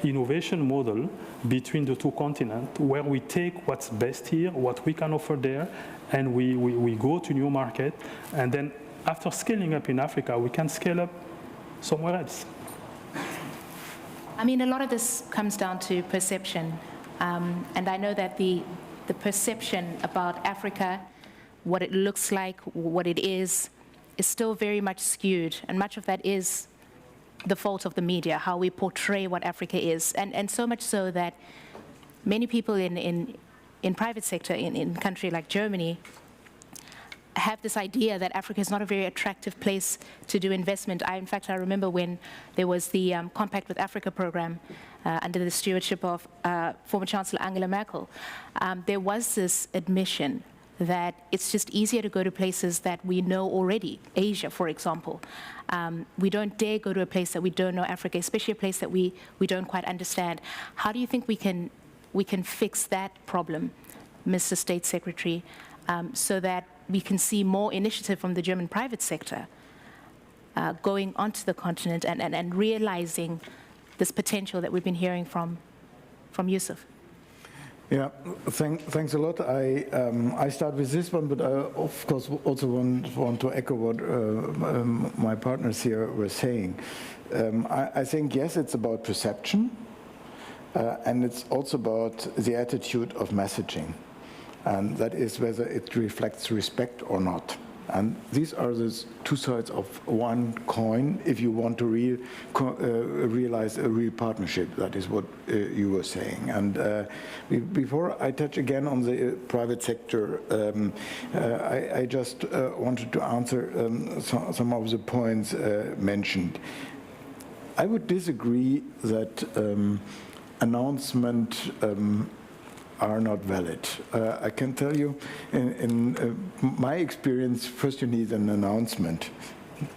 innovation model between the two continents where we take what's best here, what we can offer there, and we go to new market. And then after scaling up in Africa, we can scale up somewhere else. I mean, a lot of this comes down to perception. And I know that the perception about Africa, what it looks like, what it is still very much skewed. And much of that is the fault of the media, how we portray what Africa is. And so much so that many people in private sector, in a country like Germany, have this idea that Africa is not a very attractive place to do investment. In fact, I remember when there was the Compact with Africa program under the stewardship of former Chancellor Angela Merkel, there was this admission that it's just easier to go to places that we know already, Asia, for example. We don't dare go to a place that we don't know, Africa, especially a place that we don't quite understand. How do you think we can fix that problem, Mr. State Secretary, so that we can see more initiative from the German private sector going onto the continent and realizing this potential that we've been hearing from Youssef? Yeah, thanks a lot. I start with this one, but I, of course, also want to echo what my partners here were saying. I think, yes, it's about perception, and it's also about the attitude of messaging, and that is whether it reflects respect or not. And these are the two sides of one coin if you want to realize a real partnership. That is what you were saying. And before I touch again on the private sector, I just wanted to answer some of the points mentioned. I would disagree that announcement are not valid. I can tell you, in my experience, first you need an announcement,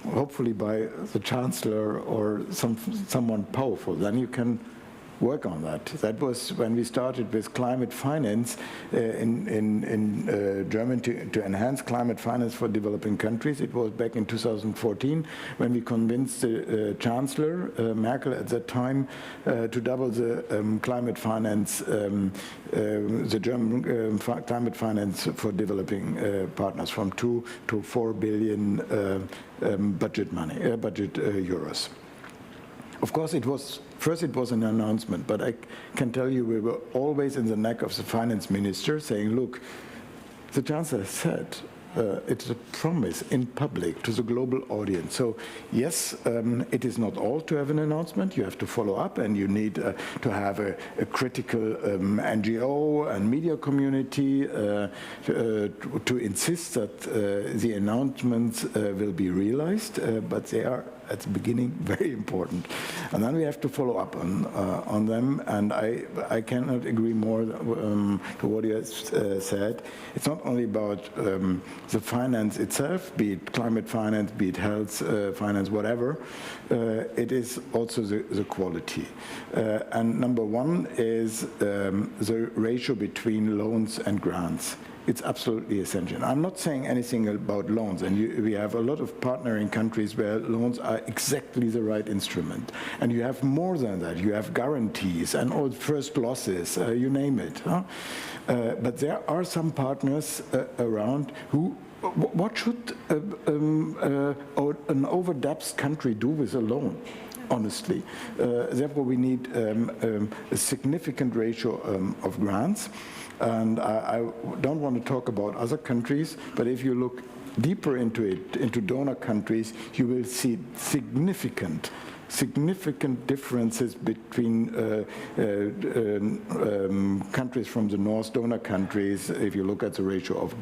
hopefully by the chancellor or someone powerful. Then you can work on that. That was when we started with climate finance in Germany to enhance climate finance for developing countries. It was back in 2014 when we convinced the Chancellor, Merkel at that time, to double the climate finance, the German climate finance for developing partners from 2 to 4 billion budget euros. Of course, first it was an announcement, but I can tell you we were always in the neck of the finance minister saying, look, the chancellor said It's a promise in public to the global audience. So yes, it is not all to have an announcement. You have to follow up, and you need to have a critical NGO and media community to insist that the announcements will be realized, but they are at the beginning very important. And then we have to follow up on them, and I cannot agree more to what you said. It's not only about the finance itself, be it climate finance, be it health finance, whatever. It is also the quality. And number one is the ratio between loans and grants. It's absolutely essential. I'm not saying anything about loans, and we have a lot of partnering countries where loans are exactly the right instrument. And you have more than that. You have guarantees and all first losses, you name it. Huh? But there are some partners around who, what should an over-indebted country do with a loan? Honestly. Therefore, we need a significant ratio of grants. And I don't want to talk about other countries, but if you look deeper into it, into donor countries, you will see significant differences between countries from the north, donor countries, if you look at the ratio of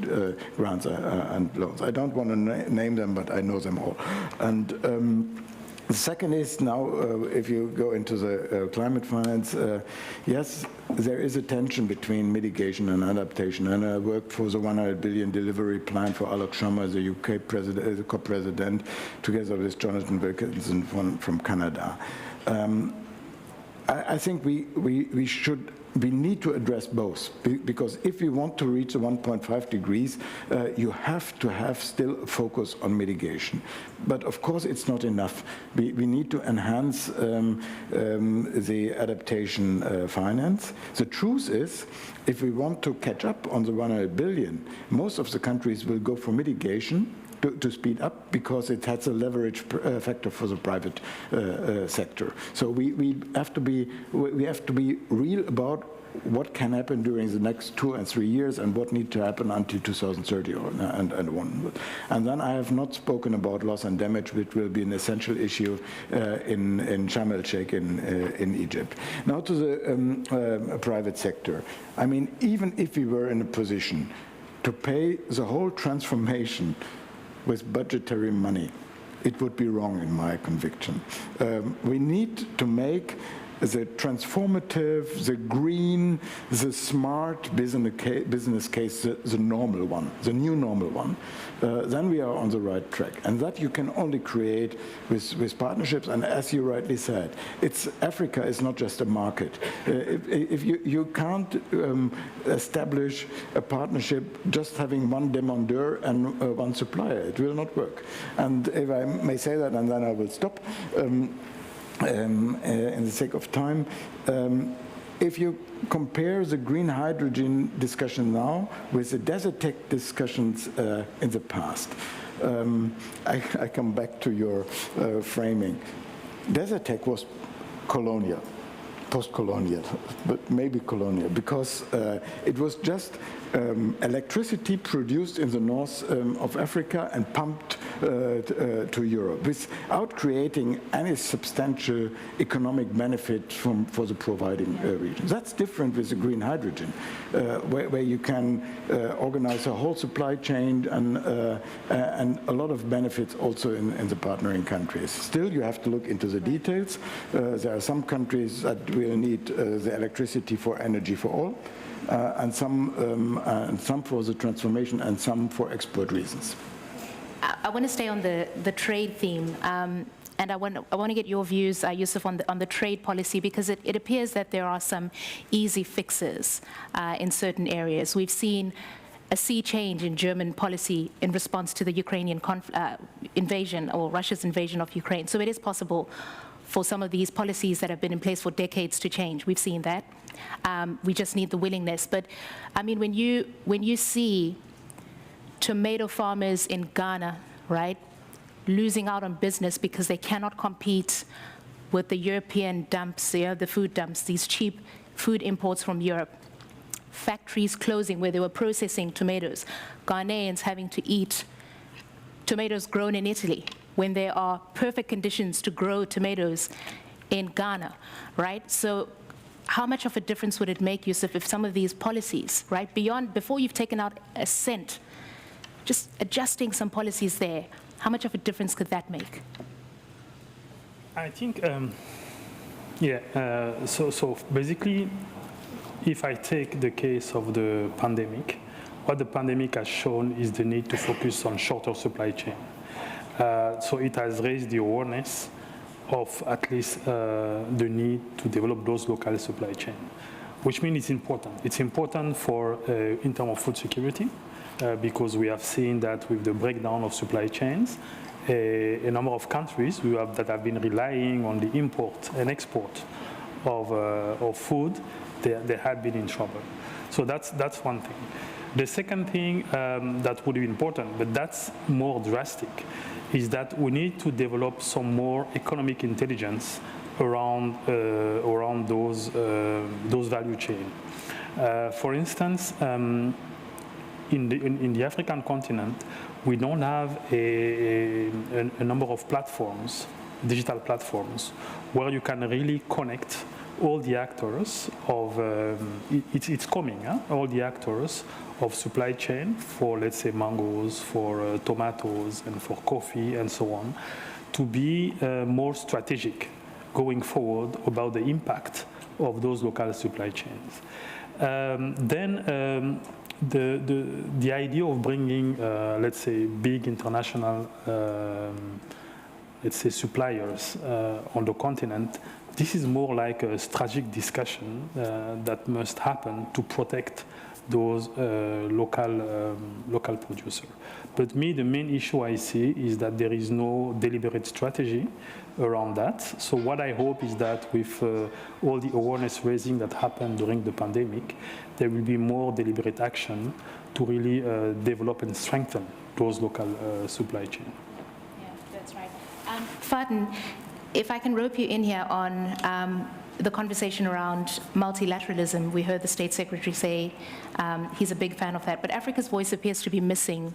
grants and loans. I don't want to name them, but I know them all. And the second is now, if you go into the climate finance, yes, there is a tension between mitigation and adaptation. And I worked for the 100 billion delivery plan for Alok Sharma, the UK president, the co-president, together with Jonathan Wilkinson from Canada. I think we need to address both, because if we want to reach the 1.5 degrees, you have to have still a focus on mitigation. But of course, it's not enough. We need to enhance the adaptation finance. The truth is, if we want to catch up on the 100 billion, most of the countries will go for mitigation to speed up, because it has a leverage factor for the private sector. So we have to be real about what can happen during the next 2 and 3 years and what needs to happen until 2030 and on. And then I have not spoken about loss and damage, which will be an essential issue in Sharm el-Sheikh in Egypt. Now to the private sector. I mean, even if we were in a position to pay the whole transformation with budgetary money, it would be wrong in my conviction. We need to make the transformative, the green, the smart business case, the normal one, the new normal one. Then we are on the right track. And that you can only create with partnerships. And as you rightly said, Africa is not just a market. If you can't establish a partnership just having one demandeur and one supplier, it will not work. And if I may say that, and then I will stop, in the sake of time, if you compare the green hydrogen discussion now with the desert tech discussions in the past, I come back to your framing. Desert tech was colonial, post-colonial, but maybe colonial, because it was just electricity produced in the north of Africa and pumped to Europe without creating any substantial economic benefit for the providing region. That's different with the green hydrogen, where you can organize a whole supply chain and a lot of benefits also in the partnering countries. Still, you have to look into the details. There are some countries that will need the electricity for energy for all, and some for the transformation, and some for export reasons. I want to stay on the trade theme, and I want to get your views, Youssef, on the trade policy, because it appears that there are some easy fixes in certain areas. We've seen a sea change in German policy in response to the Ukrainian invasion, or Russia's invasion of Ukraine. So it is possible for some of these policies that have been in place for decades to change. We've seen that. We just need the willingness. But I mean, when you see tomato farmers in Ghana, right, losing out on business because they cannot compete with the European dumps, the food dumps, these cheap food imports from Europe. factories closing where they were processing tomatoes, Ghanaians having to eat tomatoes grown in Italy when there are perfect conditions to grow tomatoes in Ghana, right? So how much of a difference would it make, Youssef, if some of these policies, right, before you've taken out a cent, just adjusting some policies there, how much of a difference could that make? I think, so basically, if I take the case of the pandemic, what the pandemic has shown is the need to focus on shorter supply chain. So it has raised the awareness of at least the need to develop those local supply chain, which means it's important. It's important for in terms of food security, because we have seen that with the breakdown of supply chains, a number of countries that have been relying on the import and export of food, they have been in trouble. So that's one thing. The second thing that would be important, but that's more drastic, is that we need to develop some more economic intelligence around those value chain. For instance, in the African continent, we don't have a number of platforms, digital platforms, where you can really connect all the actors of, it's coming, huh? All the actors of supply chain for, let's say, mangoes, for tomatoes, and for coffee, and so on, to be more strategic going forward about the impact of those local supply chains. The idea of bringing, let's say, big international, let's say, suppliers on the continent, this is more like a strategic discussion that must happen to protect those local producers. But the main issue I see is that there is no deliberate strategy around that. So what I hope is that with all the awareness raising that happened during the pandemic, there will be more deliberate action to really develop and strengthen those local supply chains. Yeah, that's right. Faten, if I can rope you in here on the conversation around multilateralism, we heard the State Secretary say he's a big fan of that, but Africa's voice appears to be missing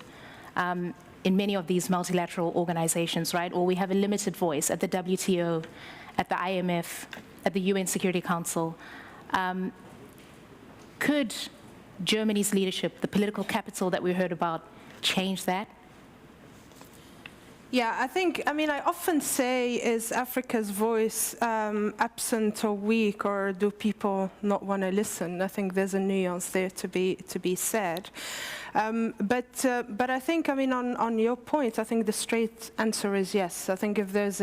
in many of these multilateral organizations, right? Or we have a limited voice at the WTO, at the IMF, at the UN Security Council. Could Germany's leadership, the political capital that we heard about, change that? Yeah, I often say, is Africa's voice absent or weak, or do people not want to listen? I think there's a nuance there to be said. But I think, on your point, I think the straight answer is yes. I think if there's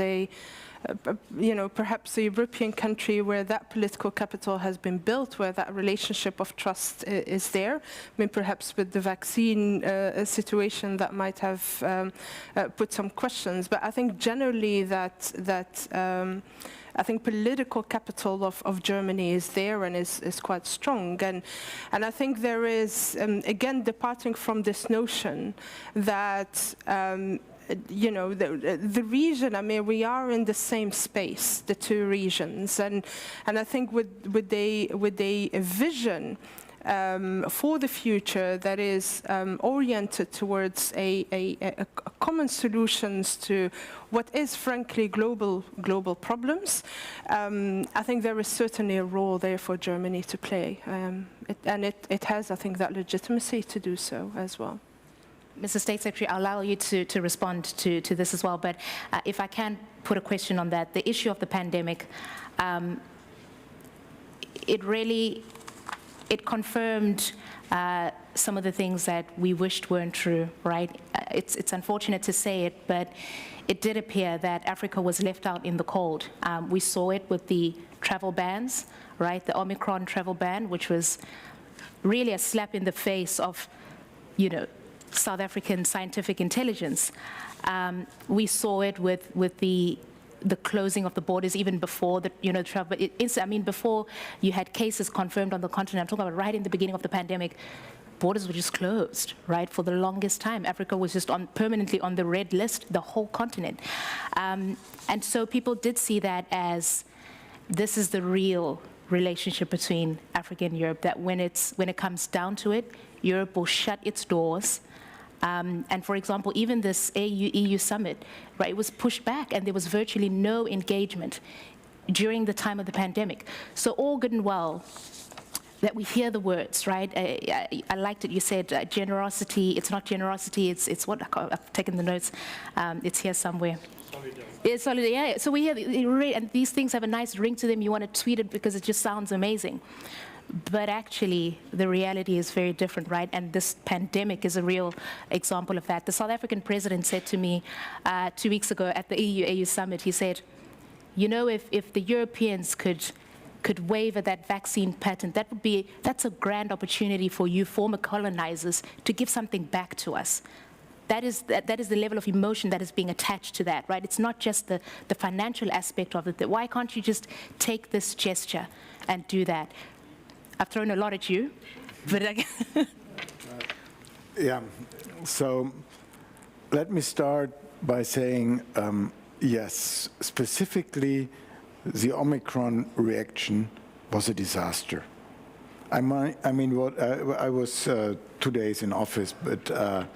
perhaps a European country where that political capital has been built, where that relationship of trust is there. Perhaps with the vaccine situation that might have put some questions. But I think generally I think political capital of Germany is there and is quite strong. And I think there is, again, departing from this notion that the region, we are in the same space, the two regions, and I think with a vision for the future that is oriented towards a common solutions to what is frankly global problems, I think there is certainly a role there for Germany to play, and it has, I think, that legitimacy to do so as well. Mr. State Secretary, I'll allow you to respond to this as well, but if I can put a question on that, the issue of the pandemic, it confirmed some of the things that we wished weren't true, right? It's unfortunate to say it, but it did appear that Africa was left out in the cold. We saw it with the travel bans, right? The Omicron travel ban, which was really a slap in the face of, South African scientific intelligence. We saw it with the closing of the borders even before the travel. Before you had cases confirmed on the continent. I'm talking about right in the beginning of the pandemic. Borders were just closed, right? For the longest time, Africa was just permanently on the red list, the whole continent, and so people did see that as this is the real relationship between Africa and Europe, that when it comes down to it, Europe will shut its doors. And for example, even this AU-EU summit, right, it was pushed back and there was virtually no engagement during the time of the pandemic. So all good and well that we hear the words, right? I liked it, you said generosity, it's not generosity, it's what, I've taken the notes, it's here somewhere. It's solidarity, yeah. So we hear, and these things have a nice ring to them, you want to tweet it because it just sounds amazing. But actually, the reality is very different, right? And this pandemic is a real example of that. The South African president said to me 2 weeks ago at the EU-AU summit, he said, you know, if the Europeans could waive that vaccine patent, that's a grand opportunity for you former colonizers to give something back to us. That is the level of emotion that is being attached to that, right? It's not just the financial aspect of it. Why can't you just take this gesture and do that? I've thrown a lot at you, but yeah, so let me start by saying, yes, specifically the Omicron reaction was a disaster. I mean, I was 2 days in office, but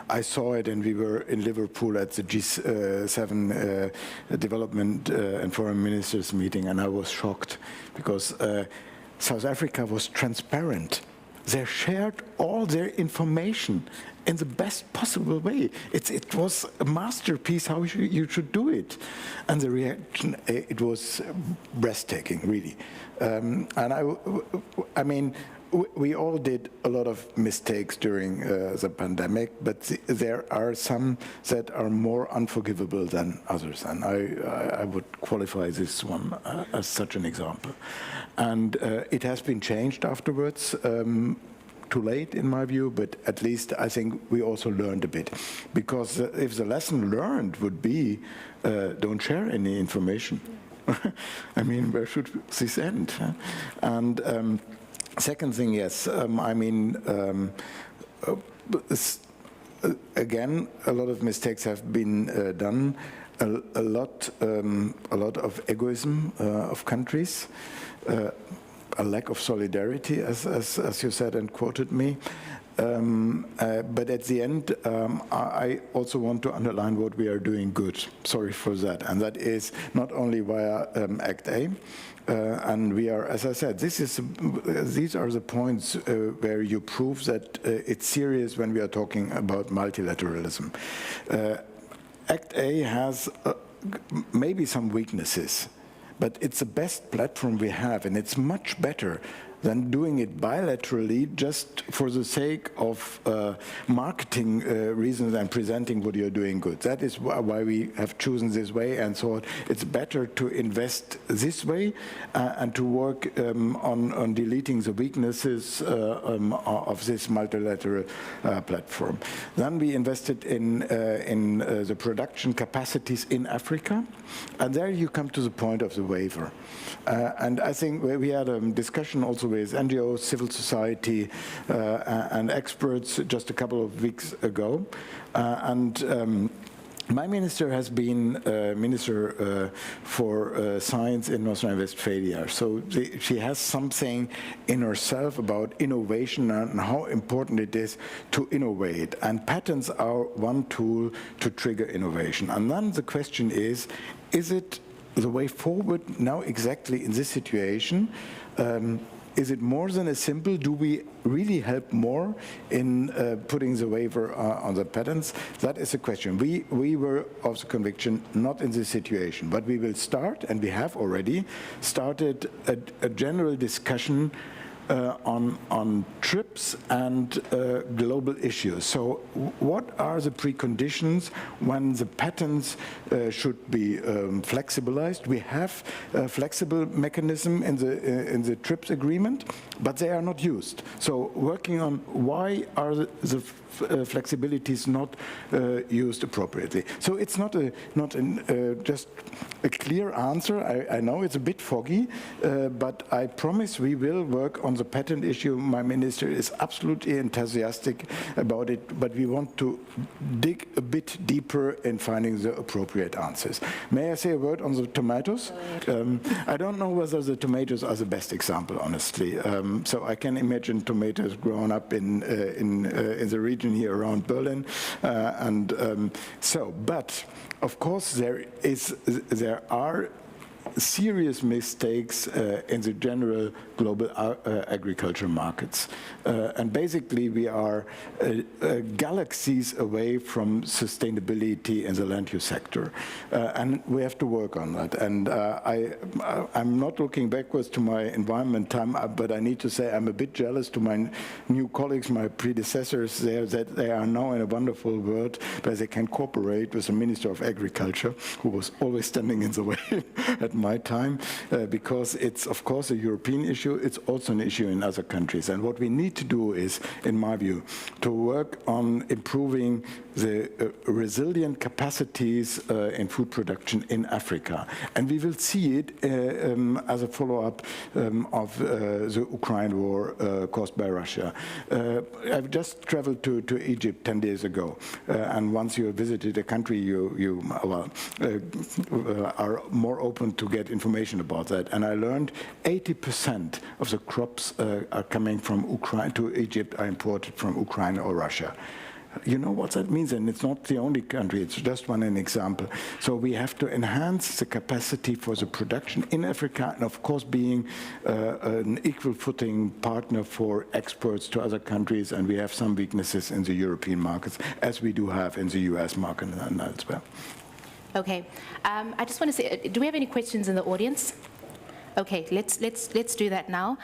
I saw it, and we were in Liverpool at the G7 Development and Foreign Ministers meeting, and I was shocked because South Africa was transparent. They shared all their information in the best possible way. It was a masterpiece how you should do it. And the reaction, it was breathtaking, really. And I mean, we all did a lot of mistakes during the pandemic, but there are some that are more unforgivable than others, and I would qualify this one as such an example. And it has been changed afterwards, too late in my view, but at least I think we also learned a bit. Because if the lesson learned would be, don't share any information. I mean, where should this end? Huh? And second thing, yes, I mean, again, a lot of mistakes have been done. A lot of egoism of countries, a lack of solidarity, as you said and quoted me. But at the end, I also want to underline what we are doing good. Sorry for that. And that is not only via Act A, and we are, as I said, these are the points where you prove that it's serious when we are talking about multilateralism. Act A has maybe some weaknesses, but it's the best platform we have, and it's much better than doing it bilaterally just for the sake of marketing reasons and presenting what you're doing good. That is why we have chosen this way and thought it's better to invest this way and to work on deleting the weaknesses of this multilateral platform. Then we invested in the production capacities in Africa, and there you come to the point of the waiver. And I think we had a discussion also with NGOs, civil society, and experts just a couple of weeks ago. My minister has been Minister for Science in North Rhine-Westphalia. So she has something in herself about innovation and how important it is to innovate. And patents are one tool to trigger innovation. And then the question is it the way forward now exactly in this situation? Is it more than a simple, do we really help more in putting the waiver on the patents? That is a question. We were of the conviction not in this situation, but we will start, and we have already started a general discussion on TRIPS and global issues. So what are the preconditions when the patents should be flexibilized? We have a flexible mechanism in the TRIPS agreement, but they are not used. So working on why are the flexibilities not used appropriately. So it's not just a clear answer. I know it's a bit foggy, but I promise we will work on the patent issue, my minister is absolutely enthusiastic about it, but we want to dig a bit deeper in finding the appropriate answers. May I say a word on the tomatoes? I don't know whether the tomatoes are the best example, honestly. So I can imagine tomatoes grown up in the region here around Berlin, but of course there are serious mistakes in the general global agriculture markets. And basically we are galaxies away from sustainability in the land use sector. And we have to work on that. And I'm not looking backwards to my environment time, but I need to say I'm a bit jealous to my new colleagues, my predecessors there, that they are now in a wonderful world where they can cooperate with the Minister of Agriculture, who was always standing in the way at my time, because it's of course a European issue, it's also an issue in other countries. And what we need to do is, in my view, to work on improving the resilient capacities in food production in Africa. And we will see it as a follow-up of the Ukraine war caused by Russia. I've just traveled to Egypt 10 days ago, and once you visited a country, you are more open to get information about that. And I learned 80% of the crops are coming from Ukraine to Egypt are imported from Ukraine or Russia. You know what that means, and it's not the only country, it's just one example. So we have to enhance the capacity for the production in Africa, and of course being an equal footing partner for exports to other countries, and we have some weaknesses in the European markets, as we do have in the US market and elsewhere. Okay, I just want to say, do we have any questions in the audience? Okay, let's do that now.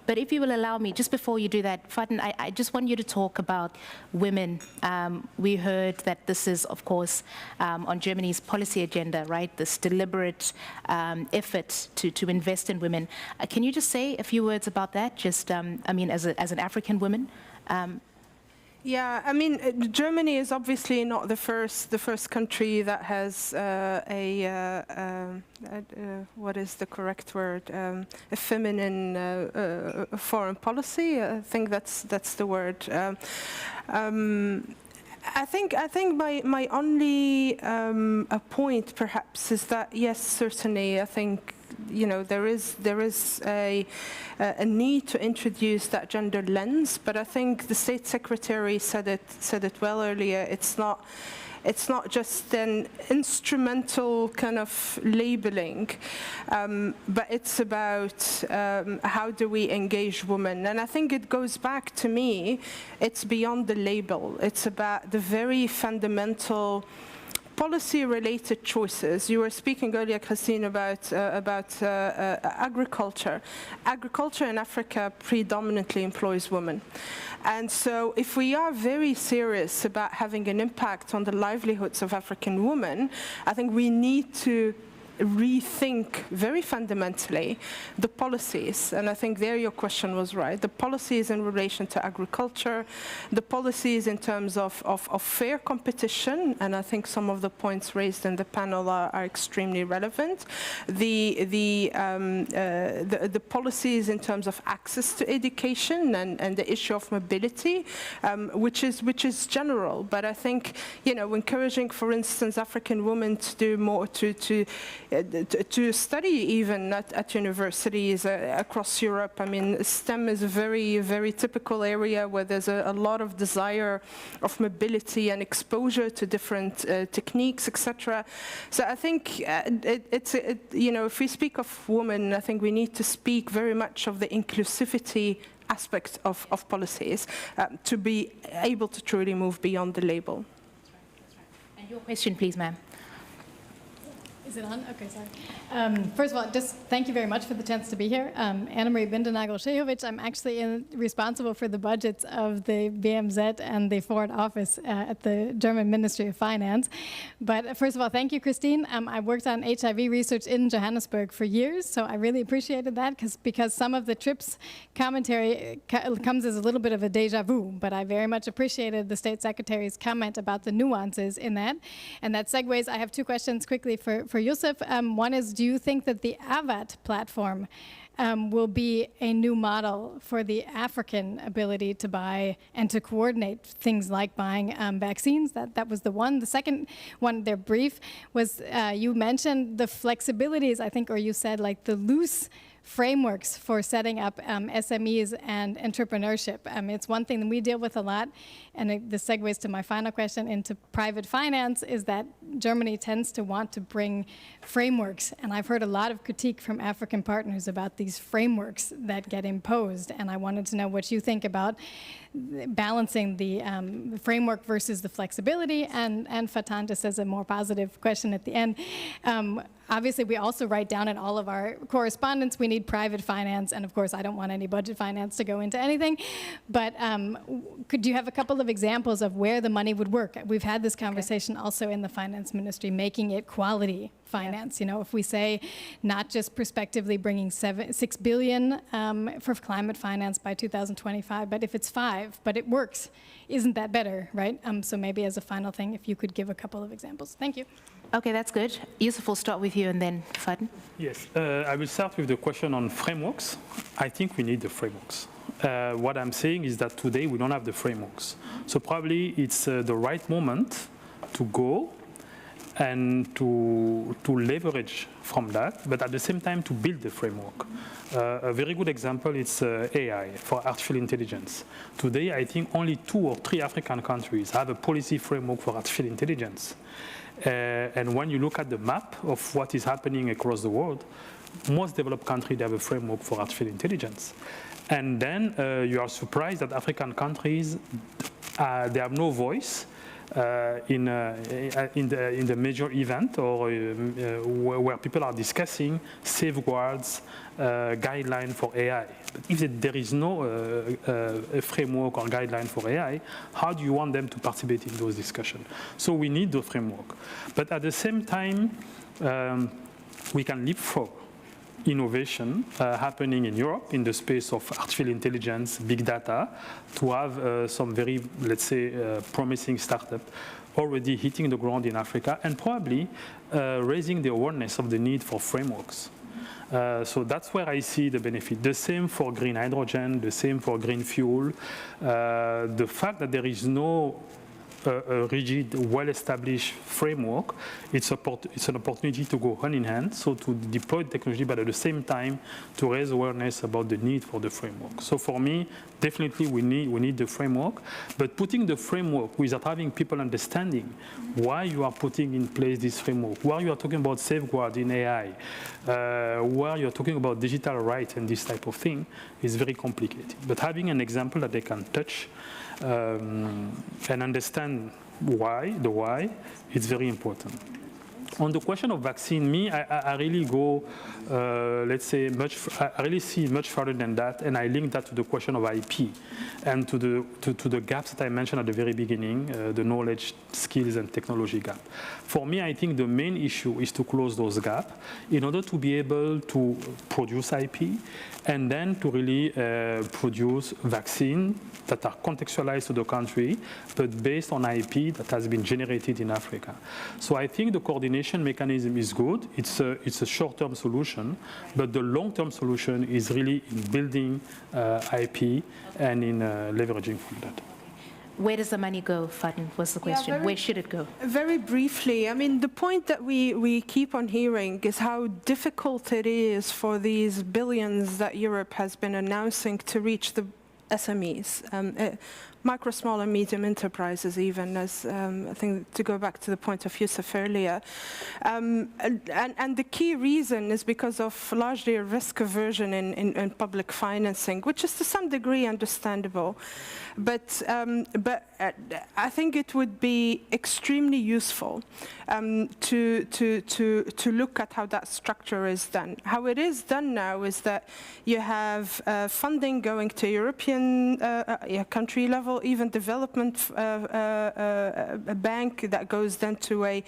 But if you will allow me, just before you do that, Faten, I just want you to talk about women. We heard that this is, of course, on Germany's policy agenda, right? This deliberate effort to invest in women. Can you just say a few words about that? Just, I mean, as an African woman. Yeah, I mean, Germany is obviously not the first country that has what is the correct word? A feminine foreign policy. I think that's the word. I think my only point perhaps is that yes, certainly I think, you know, there is a need to introduce that gender lens, but I think the State Secretary said it well earlier. It's not just an instrumental kind of labeling, but it's about how do we engage women. And I think it goes back to me, it's beyond the label. It's about the very fundamental policy-related choices. You were speaking earlier, Christine, about agriculture. Agriculture in Africa predominantly employs women. And so if we are very serious about having an impact on the livelihoods of African women, I think we need to rethink very fundamentally the policies, and I think there your question was right, the policies in relation to agriculture, the policies in terms of fair competition, and I think some of the points raised in the panel are extremely relevant, the policies in terms of access to education and the issue of mobility, which is general, but I think, you know, encouraging, for instance, African women to do more, to study even at universities across Europe. I mean, STEM is a very, very typical area where there's a lot of desire of mobility and exposure to different techniques, etc. So I think you know, if we speak of women, I think we need to speak very much of the inclusivity aspect of policies to be able to truly move beyond the label. That's right. And your question, please, ma'am. Is it on? Okay, sorry. First of all, just thank you very much for the chance to be here. Anna-Marie Bindernagel-Shehovic. I'm actually responsible for the budgets of the BMZ and the Foreign Office at the German Ministry of Finance. But first of all, thank you, Christine. I worked on HIV research in Johannesburg for years, so I really appreciated that because some of the TRIPS commentary comes as a little bit of a deja vu, but I very much appreciated the State Secretary's comment about the nuances in that. And that segues, I have two questions quickly for Youssef. One is, do you think that the Aggad platform will be a new model for the African ability to buy and to coordinate things like buying vaccines? That was the one. The second one, they're brief, was you mentioned the flexibilities, I think, or you said like the loose frameworks for setting up SMEs and entrepreneurship. It's one thing that we deal with a lot, and this segues to my final question into private finance, is that Germany tends to want to bring frameworks, and I've heard a lot of critique from African partners about these frameworks that get imposed, and I wanted to know what you think about balancing the framework versus the flexibility, and Faten, just as a more positive question at the end. Obviously, we also write down in all of our correspondence, we need private finance, and of course, I don't want any budget finance to go into anything, but could you have a couple of examples of where the money would work? We've had this conversation also in the finance ministry, making it quality finance. You know, if we say not just prospectively bringing 6 billion for climate finance by 2025, but if it's 5, but it works, isn't that better, right? So maybe as a final thing, if you could give a couple of examples. Thank you. Okay, that's good. Youssef, we'll start with you and then Faten. Yes, I will start with the question on frameworks. I think we need the frameworks. What I'm saying is that today we don't have the frameworks. So probably it's the right moment to go and to leverage from that, but at the same time to build the framework. A very good example is AI, for artificial intelligence. Today, I think only 2 or 3 African countries have a policy framework for artificial intelligence. And when you look at the map of what is happening across the world, most developed countries have a framework for artificial intelligence. And then you are surprised that African countries, they have no voice in the major event or where people are discussing safeguards, guideline for AI. But if there is no a framework or guideline for AI, how do you want them to participate in those discussions? So we need the framework. But at the same time, we can leapfrog innovation happening in Europe in the space of artificial intelligence, big data, to have some very, let's say, promising startup already hitting the ground in Africa and probably raising the awareness of the need for frameworks. So that's where I see the benefit. The same for green hydrogen, the same for green fuel. The fact that there is no a rigid, well-established framework, it's an opportunity to go hand in hand, so to deploy technology, but at the same time to raise awareness about the need for the framework. So for me, definitely we need the framework, but putting the framework without having people understanding why you are putting in place this framework, why you are talking about safeguard in AI, where you are talking about digital rights and this type of thing is very complicated. But having an example that they can touch and understand why, it's very important. On the question of vaccine, I really go, let's say, I really see much further than that, and I link that to the question of IP and to the gaps that I mentioned at the very beginning, the knowledge, skills, and technology gap. For me, I think the main issue is to close those gaps in order to be able to produce IP and then to really produce vaccine that are contextualized to the country, but based on IP that has been generated in Africa. So I think the coordination mechanism is good. It's a short-term solution, but the long-term solution is really in building IP and in leveraging from that. Where does the money go, Faten, was the question. Where should it go? Very briefly, I mean, the point that we keep on hearing is how difficult it is for these billions that Europe has been announcing to reach the SMEs, micro, small, and medium enterprises even, as I think to go back to the point of Youssef earlier. And the key reason is because of largely a risk aversion in public financing, which is to some degree understandable. But I think it would be extremely useful to look at how that structure is done. How it is done now is that you have funding going to European country level, even development a bank that goes then to a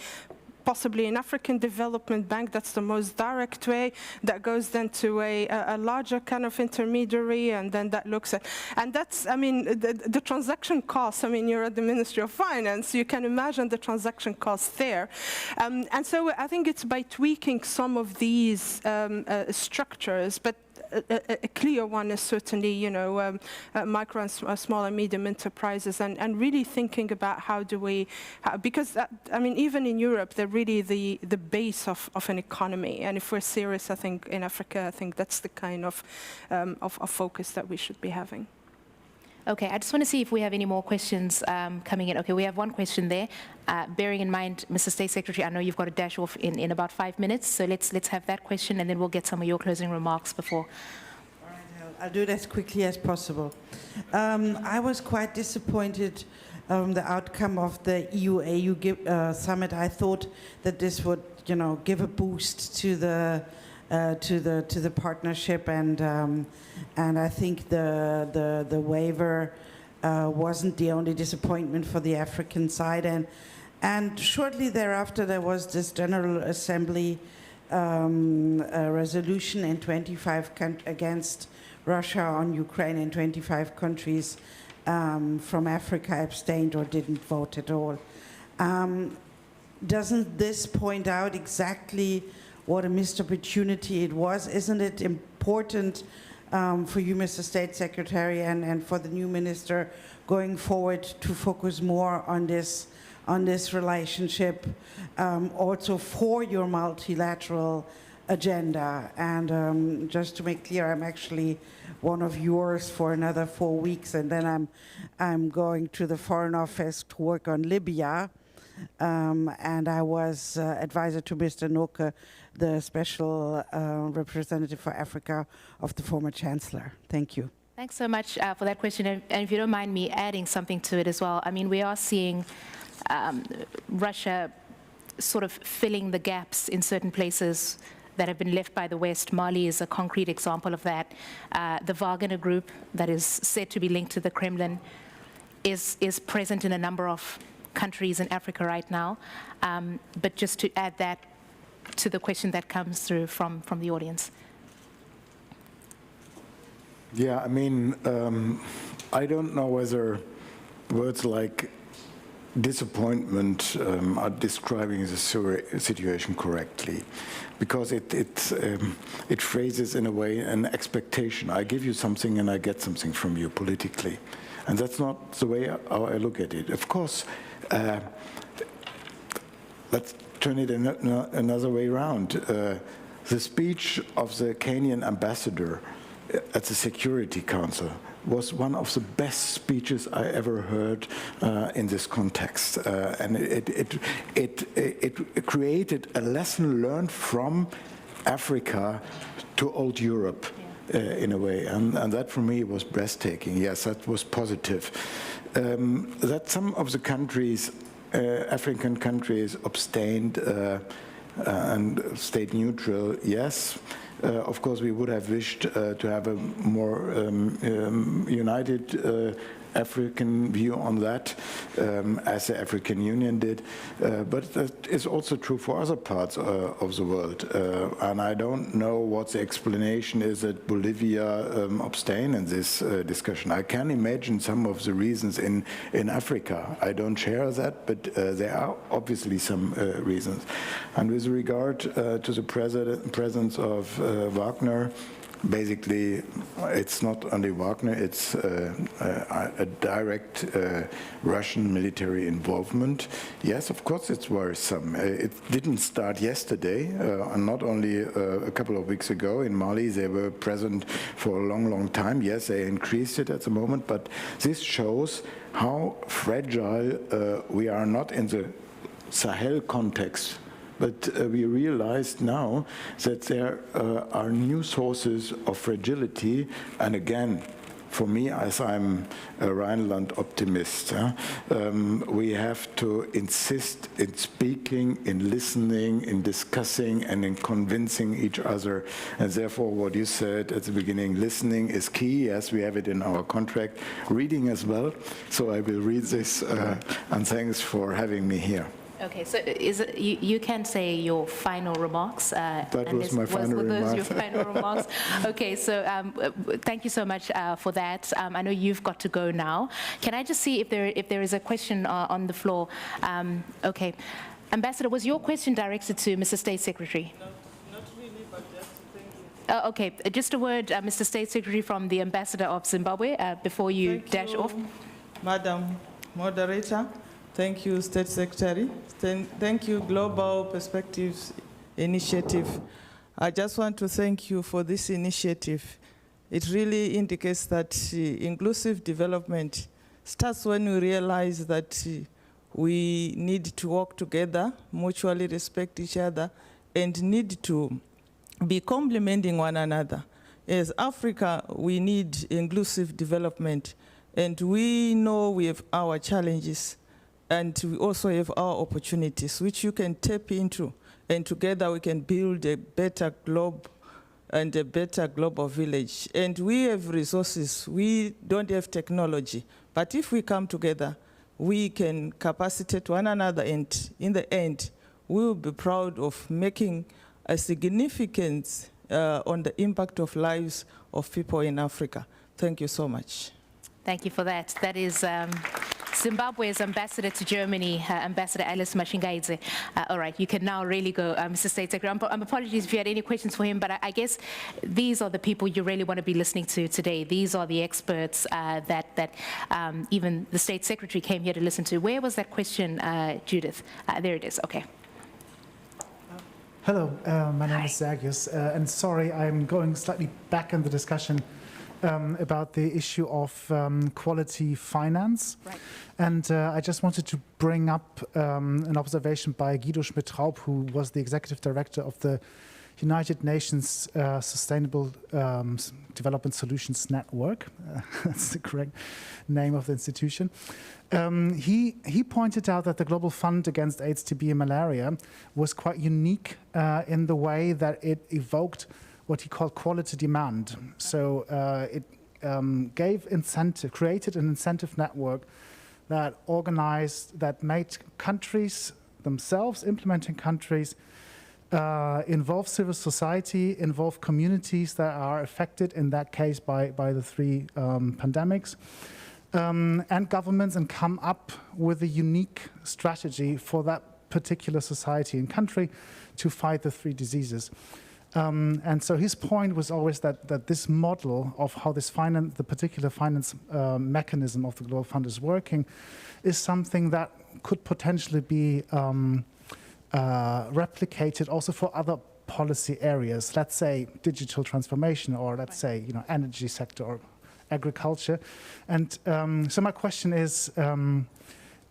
possibly an African Development Bank. That's the most direct way. That goes then to a larger kind of intermediary, and then that looks at, and that's, I mean, the transaction costs. I mean, you're at the Ministry of Finance. You can imagine the transaction costs there. And so I think it's by tweaking some of these structures, but a clear one is certainly, you know, micro and small and medium enterprises, and really thinking about how do we, because I mean, even in Europe, they're really the base of an economy. And if we're serious, I think in Africa, I think that's the kind of focus that we should be having. Okay, I just want to see if we have any more questions coming in. Okay, we have one question there. Bearing in mind, Mr. State Secretary, I know you've got to dash off in about 5 minutes, so let's have that question, and then we'll get some of your closing remarks before. All right, I'll do it as quickly as possible. I was quite disappointed the outcome of the EU-AU summit. I thought that this would, you know, give a boost to the partnership, and I think the waiver wasn't the only disappointment for the African side, and shortly thereafter there was this General Assembly resolution in 25 against Russia on Ukraine, and 25 countries from Africa abstained or didn't vote at all. Doesn't this point out exactly what a missed opportunity it was? Isn't it important for you, Mr. State Secretary, and for the new minister going forward to focus more on this relationship, also for your multilateral agenda? And just to make clear, I'm actually one of yours for another 4 weeks, and then I'm going to the Foreign Office to work on Libya. And I was advisor to Mr. Noke, the special representative for Africa of the former chancellor. Thank you. Thanks so much for that question. And if you don't mind me adding something to it as well, I mean, we are seeing Russia sort of filling the gaps in certain places that have been left by the West. Mali is a concrete example of that. The Wagner Group, that is said to be linked to the Kremlin, is present in a number of countries in Africa right now. But just to add that to the question that comes through from the audience. Yeah, I mean, I don't know whether words like disappointment are describing the situation correctly, because it phrases in a way an expectation. I give you something and I get something from you politically. And that's not the way how I look at it. Of course, let's turn it another way around. The speech of the Kenyan ambassador at the Security Council was one of the best speeches I ever heard in this context. And it created a lesson learned from Africa to old Europe. In a way, and that for me was breathtaking. Yes, that was positive. That some of the countries, African countries, abstained and stayed neutral, yes. Of course, we would have wished to have a more united African view on that, as the African Union did. But that is also true for other parts of the world. And I don't know what the explanation is that Bolivia abstain in this discussion. I can imagine some of the reasons in Africa. I don't share that, but there are obviously some reasons. And with regard to the presence of Wagner, basically, it's not only Wagner, it's a direct Russian military involvement. Yes, of course, it's worrisome. It didn't start yesterday, and not only a couple of weeks ago in Mali. They were present for a long, long time. Yes, they increased it at the moment, but this shows how fragile we are, not in the Sahel context, but we realize now that there are new sources of fragility. And again, for me, as I'm a Rhineland optimist, we have to insist in speaking, in listening, in discussing, and in convincing each other. And therefore, what you said at the beginning, listening is key. Yes, we have it in our contract. Reading as well. So I will read this, and thanks for having me here. Okay, so is it, you can say your final remarks. That was my final Were those remark. your final remarks? Okay, so thank you so much for that. I know you've got to go now. Can I just see if there is a question on the floor? Okay. Ambassador, was your question directed to Mr. State Secretary? No, not really, but just thank you. Okay, just a word, Mr. State Secretary, from the Ambassador of Zimbabwe before you dash off. Madam Moderator. Thank you, State Secretary. Thank you, Global Perspectives Initiative. I just want to thank you for this initiative. It really indicates that inclusive development starts when we realize that we need to work together, mutually respect each other, and need to be complementing one another. As Africa, we need inclusive development, and we know we have our challenges, and we also have our opportunities, which you can tap into, and together we can build a better globe and a better global village. And we have resources, we don't have technology, but if we come together, we can capacitate one another, and in the end, we will be proud of making a significance on the impact of lives of people in Africa. Thank you so much. Thank you for that. That is Zimbabwe's ambassador to Germany, Ambassador Alice Mashingaidze. All right, you can now really go, Mr. State Secretary. Apologies if you had any questions for him, but I guess these are the people you really want to be listening to today. These are the experts that even the State Secretary came here to listen to. Where was that question, Judith? There it is, okay. Hello, my name is Zagius, and sorry, I'm going slightly back in the discussion about the issue of quality finance. Right. And I just wanted to bring up an observation by Guido Schmidt-Traub, who was the executive director of the United Nations Sustainable Development Solutions Network. That's the correct name of the institution. He pointed out that the Global Fund Against AIDS, TB and Malaria was quite unique in the way that it evoked what he called quality demand. So it gave incentive, created an incentive network that organized, that made countries themselves, implementing countries, involve civil society, involve communities that are affected, in that case, by the three pandemics, and governments, and come up with a unique strategy for that particular society and country to fight the three diseases. And so his point was always that this model of how this the particular finance mechanism of the Global Fund is working is something that could potentially be replicated also for other policy areas, let's say digital transformation, or let's say energy sector or agriculture. And so my question is,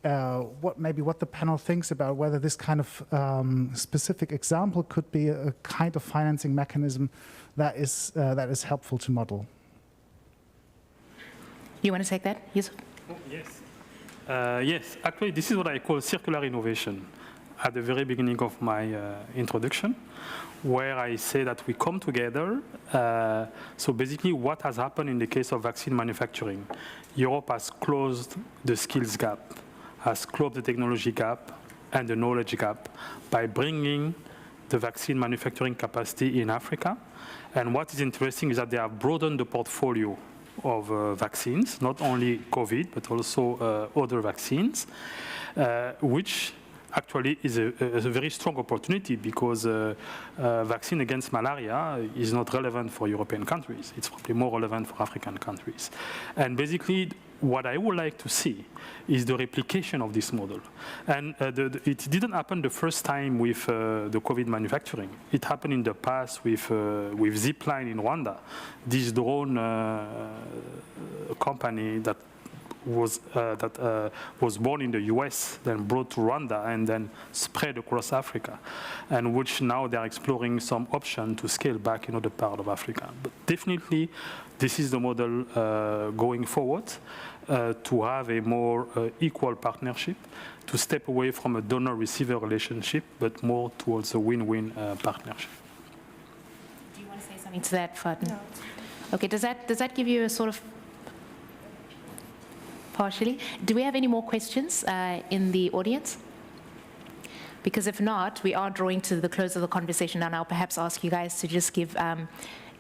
what the panel thinks about whether this kind of specific example could be a kind of financing mechanism that is helpful to model. You want to take that, Youssef? Oh, yes. Yes, actually, this is what I call circular innovation at the very beginning of my introduction, where I say that we come together. So basically what has happened in the case of vaccine manufacturing, Europe has closed the skills gap, has closed the technology gap and the knowledge gap by bringing the vaccine manufacturing capacity in Africa. And what is interesting is that they have broadened the portfolio of vaccines, not only COVID, but also other vaccines, which actually is a very strong opportunity, because vaccine against malaria is not relevant for European countries. It's probably more relevant for African countries. And basically, what I would like to see is the replication of this model. And it didn't happen the first time with the COVID manufacturing. It happened in the past with Zipline in Rwanda, this drone company that was born in the US, then brought to Rwanda, and then spread across Africa, and which now they're exploring some option to scale back in other part of Africa. But definitely, this is the model going forward, to have a more equal partnership, to step away from a donor-receiver relationship, but more towards a win-win partnership. Do you want to say something to that, Faten? No. Okay, does that give you a sort of partially? Do we have any more questions in the audience? Because if not, we are drawing to the close of the conversation, and I'll perhaps ask you guys to just give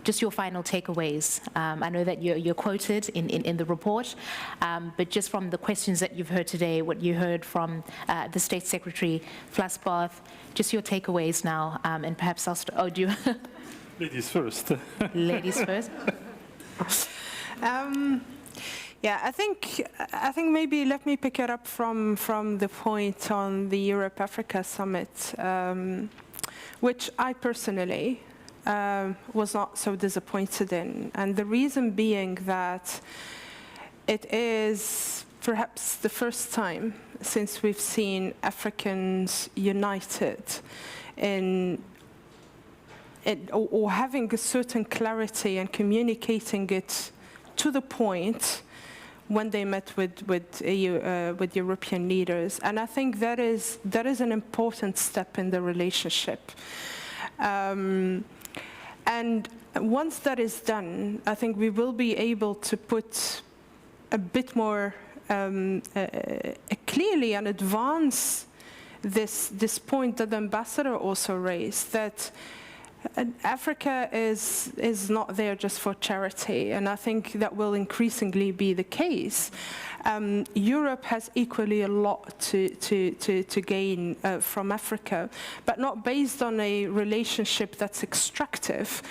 just your final takeaways. I know that you're quoted in the report, but just from the questions that you've heard today, what you heard from the State Secretary, Flasbarth, just your takeaways now, and perhaps I'll do you? Ladies first. Ladies first. Yeah, I think maybe let me pick it up from the point on the Europe-Africa summit, which I personally was not so disappointed in, and the reason being that it is perhaps the first time since we've seen Africans united in or having a certain clarity and communicating it to the point when they met with European leaders, and I think that is an important step in the relationship. And once that is done, I think we will be able to put a bit more clearly and advance this point that the ambassador also raised, that Africa is not there just for charity, and I think that will increasingly be the case. Europe has equally a lot to gain from Africa, but not based on a relationship that's extractive,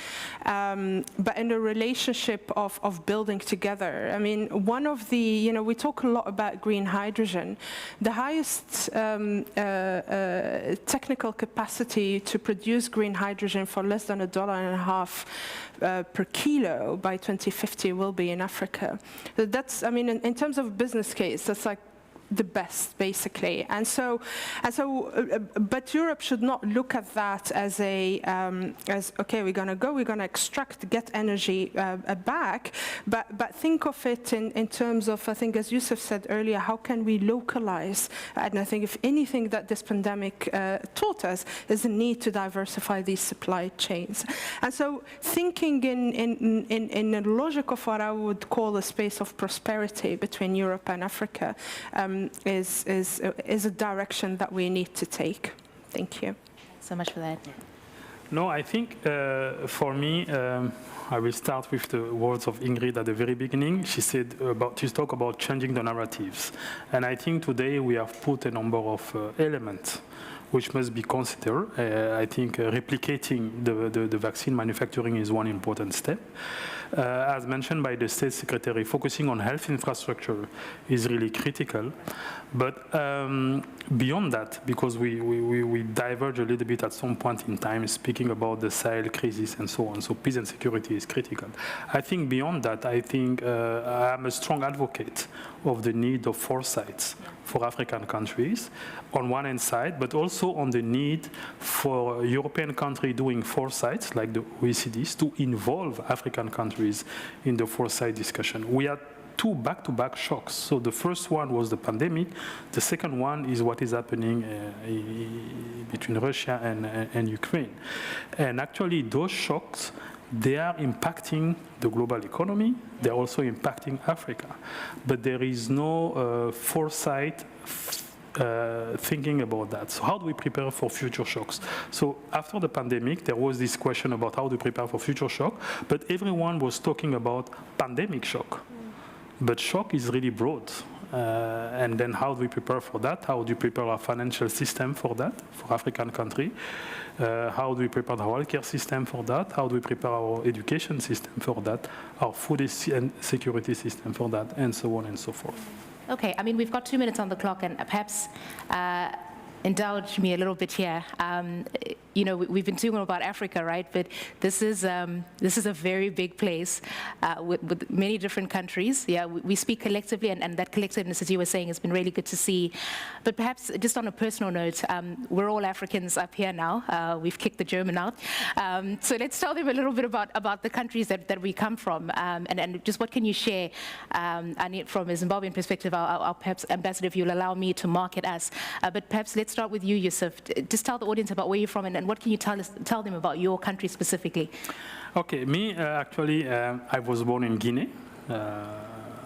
but in a relationship of building together. I mean, one of the, we talk a lot about green hydrogen. The highest technical capacity to produce green hydrogen for less than $1.50 per kilo by 2050 will be in Africa. So that's, I mean, in terms of business case, that's like the best, basically. And so, but Europe should not look at that as as okay, we're going to extract, get energy back, but think of it in terms of, I think, as Youssef said earlier, how can we localize? And I think if anything that this pandemic taught us is the need to diversify these supply chains. And so, thinking in a logic of what I would call a space of prosperity between Europe and Africa. Is a direction that we need to take. Thank you. Thanks so much for that. No, I think for me, I will start with the words of Ingrid at the very beginning. She talked about changing the narratives. And I think today we have put a number of elements which must be considered. I think replicating the vaccine manufacturing is one important step. As mentioned by the State Secretary, focusing on health infrastructure is really critical. But beyond that, because we diverge a little bit at some point in time, speaking about the Sahel crisis and so on, so peace and security is critical. I think beyond that, I think I'm a strong advocate of the need of foresight for African countries on one hand side, but also on the need for European countries doing foresight, like the OECDs, to involve African countries in the foresight discussion. We had two back-to-back shocks. So the first one was the pandemic. The second one is what is happening between Russia and Ukraine. And actually those shocks, they are impacting the global economy. They're also impacting Africa. But there is no foresight thinking about that. So how do we prepare for future shocks? So after the pandemic, there was this question about how to prepare for future shock, but everyone was talking about pandemic shock. But shock is really broad. And then how do we prepare for that? How do we prepare our financial system for that, for African country? How do we prepare the healthcare system for that? How do we prepare our education system for that? Our food and security system for that, and so on and so forth. Okay, I mean, we've got 2 minutes on the clock, and perhaps indulge me a little bit here. We've been talking about Africa, right? But this is a very big place with many different countries. Yeah, we speak collectively, and that collectiveness, as you were saying, has been really good to see. But perhaps just on a personal note, we're all Africans up here now. We've kicked the German out. So let's tell them a little bit about the countries that we come from, and just what can you share? From a Zimbabwean perspective, I'll perhaps, Ambassador, if you'll allow me to market us. But perhaps let's start with you, Youssef. Just tell the audience about where you're from, and what can you tell them about your country specifically? Okay, me, actually, I was born in Guinea,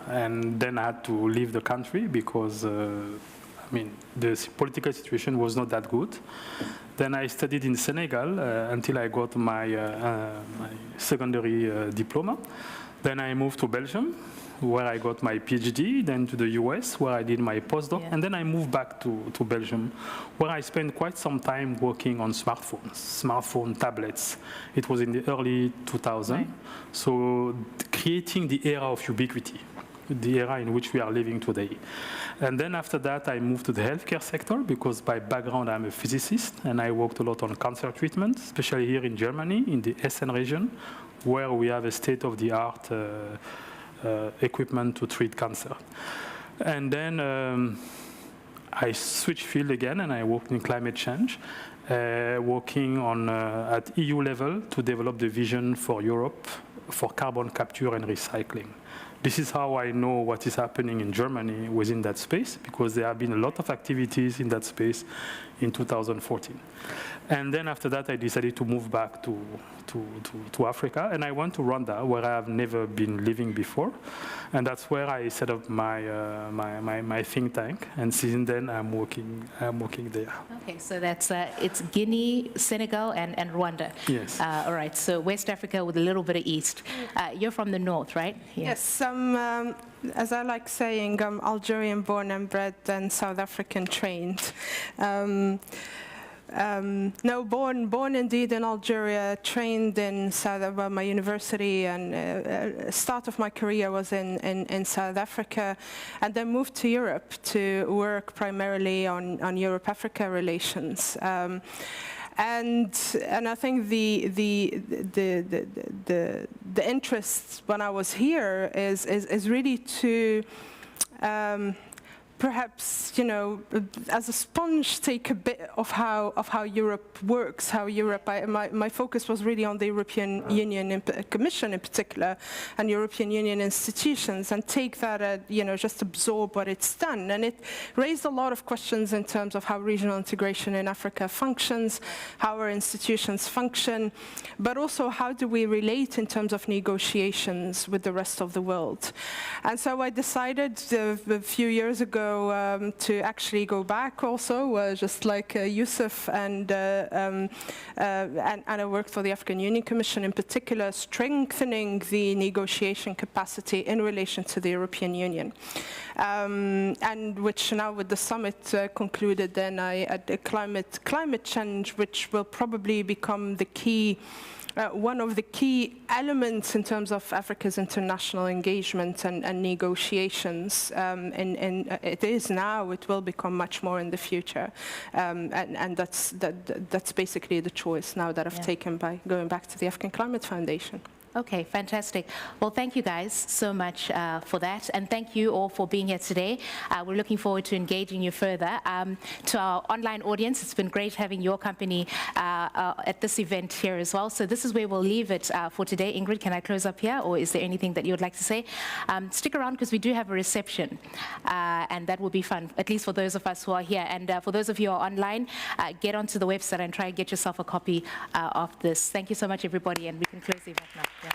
and then I had to leave the country because mean, the political situation was not that good. Then I studied in Senegal until I got my secondary diploma. Then I moved to Belgium, where I got my PhD, then to the US, where I did my postdoc, and then I moved back to Belgium, where I spent quite some time working on smartphone tablets. It was in the early 2000s, right. So creating the era of ubiquity, the era in which we are living today. And then after that, I moved to the healthcare sector because by background, I'm a physicist, and I worked a lot on cancer treatment, especially here in Germany, in the Essen region, where we have a state-of-the-art equipment to treat cancer. And then I switched field again, and I worked in climate change, working on at EU level to develop the vision for Europe for carbon capture and recycling. This is how I know what is happening in Germany within that space, because there have been a lot of activities in that space in 2014. And then after that, I decided to move back to Africa, and I went to Rwanda, where I have never been living before, and that's where I set up my think tank. And since then, I'm working there. Okay, so that's it's Guinea, Senegal, and Rwanda. Yes. All right. So West Africa with a little bit of East. You're from the north, right? Yes. As I like saying, I'm Algerian born and bred and South African trained. No, born indeed in Algeria, trained in my university, and start of my career was in South Africa, and then moved to Europe to work primarily on Europe-Africa relations. And I think the interest when I was here is really to perhaps, you know, as a sponge, take a bit of how Europe works, how Europe. My focus was really on the European Union Commission in particular, and European Union institutions, and take that, you know, just absorb what it's done. And it raised a lot of questions in terms of how regional integration in Africa functions, how our institutions function, but also how do we relate in terms of negotiations with the rest of the world. And so I decided a few years ago to actually go back also, just like Youssef, and I worked for the African Union Commission in particular, strengthening the negotiation capacity in relation to the European Union. And which now with the summit concluded then at the climate change, which will probably become the key one of the key elements in terms of Africa's international engagement and negotiations, and it is now, it will become much more in the future, and that's basically the choice now that I've taken by going back to the African Climate Foundation. Okay, fantastic. Well, thank you guys so much for that, and thank you all for being here today. We're looking forward to engaging you further. To our online audience, it's been great having your company at this event here as well. So this is where we'll leave it for today. Ingrid, can I close up here, or is there anything that you would like to say? Stick around, because we do have a reception, and that will be fun, at least for those of us who are here. And for those of you who are online, get onto the website and try and get yourself a copy of this. Thank you so much, everybody, and we can close the event now. Yeah.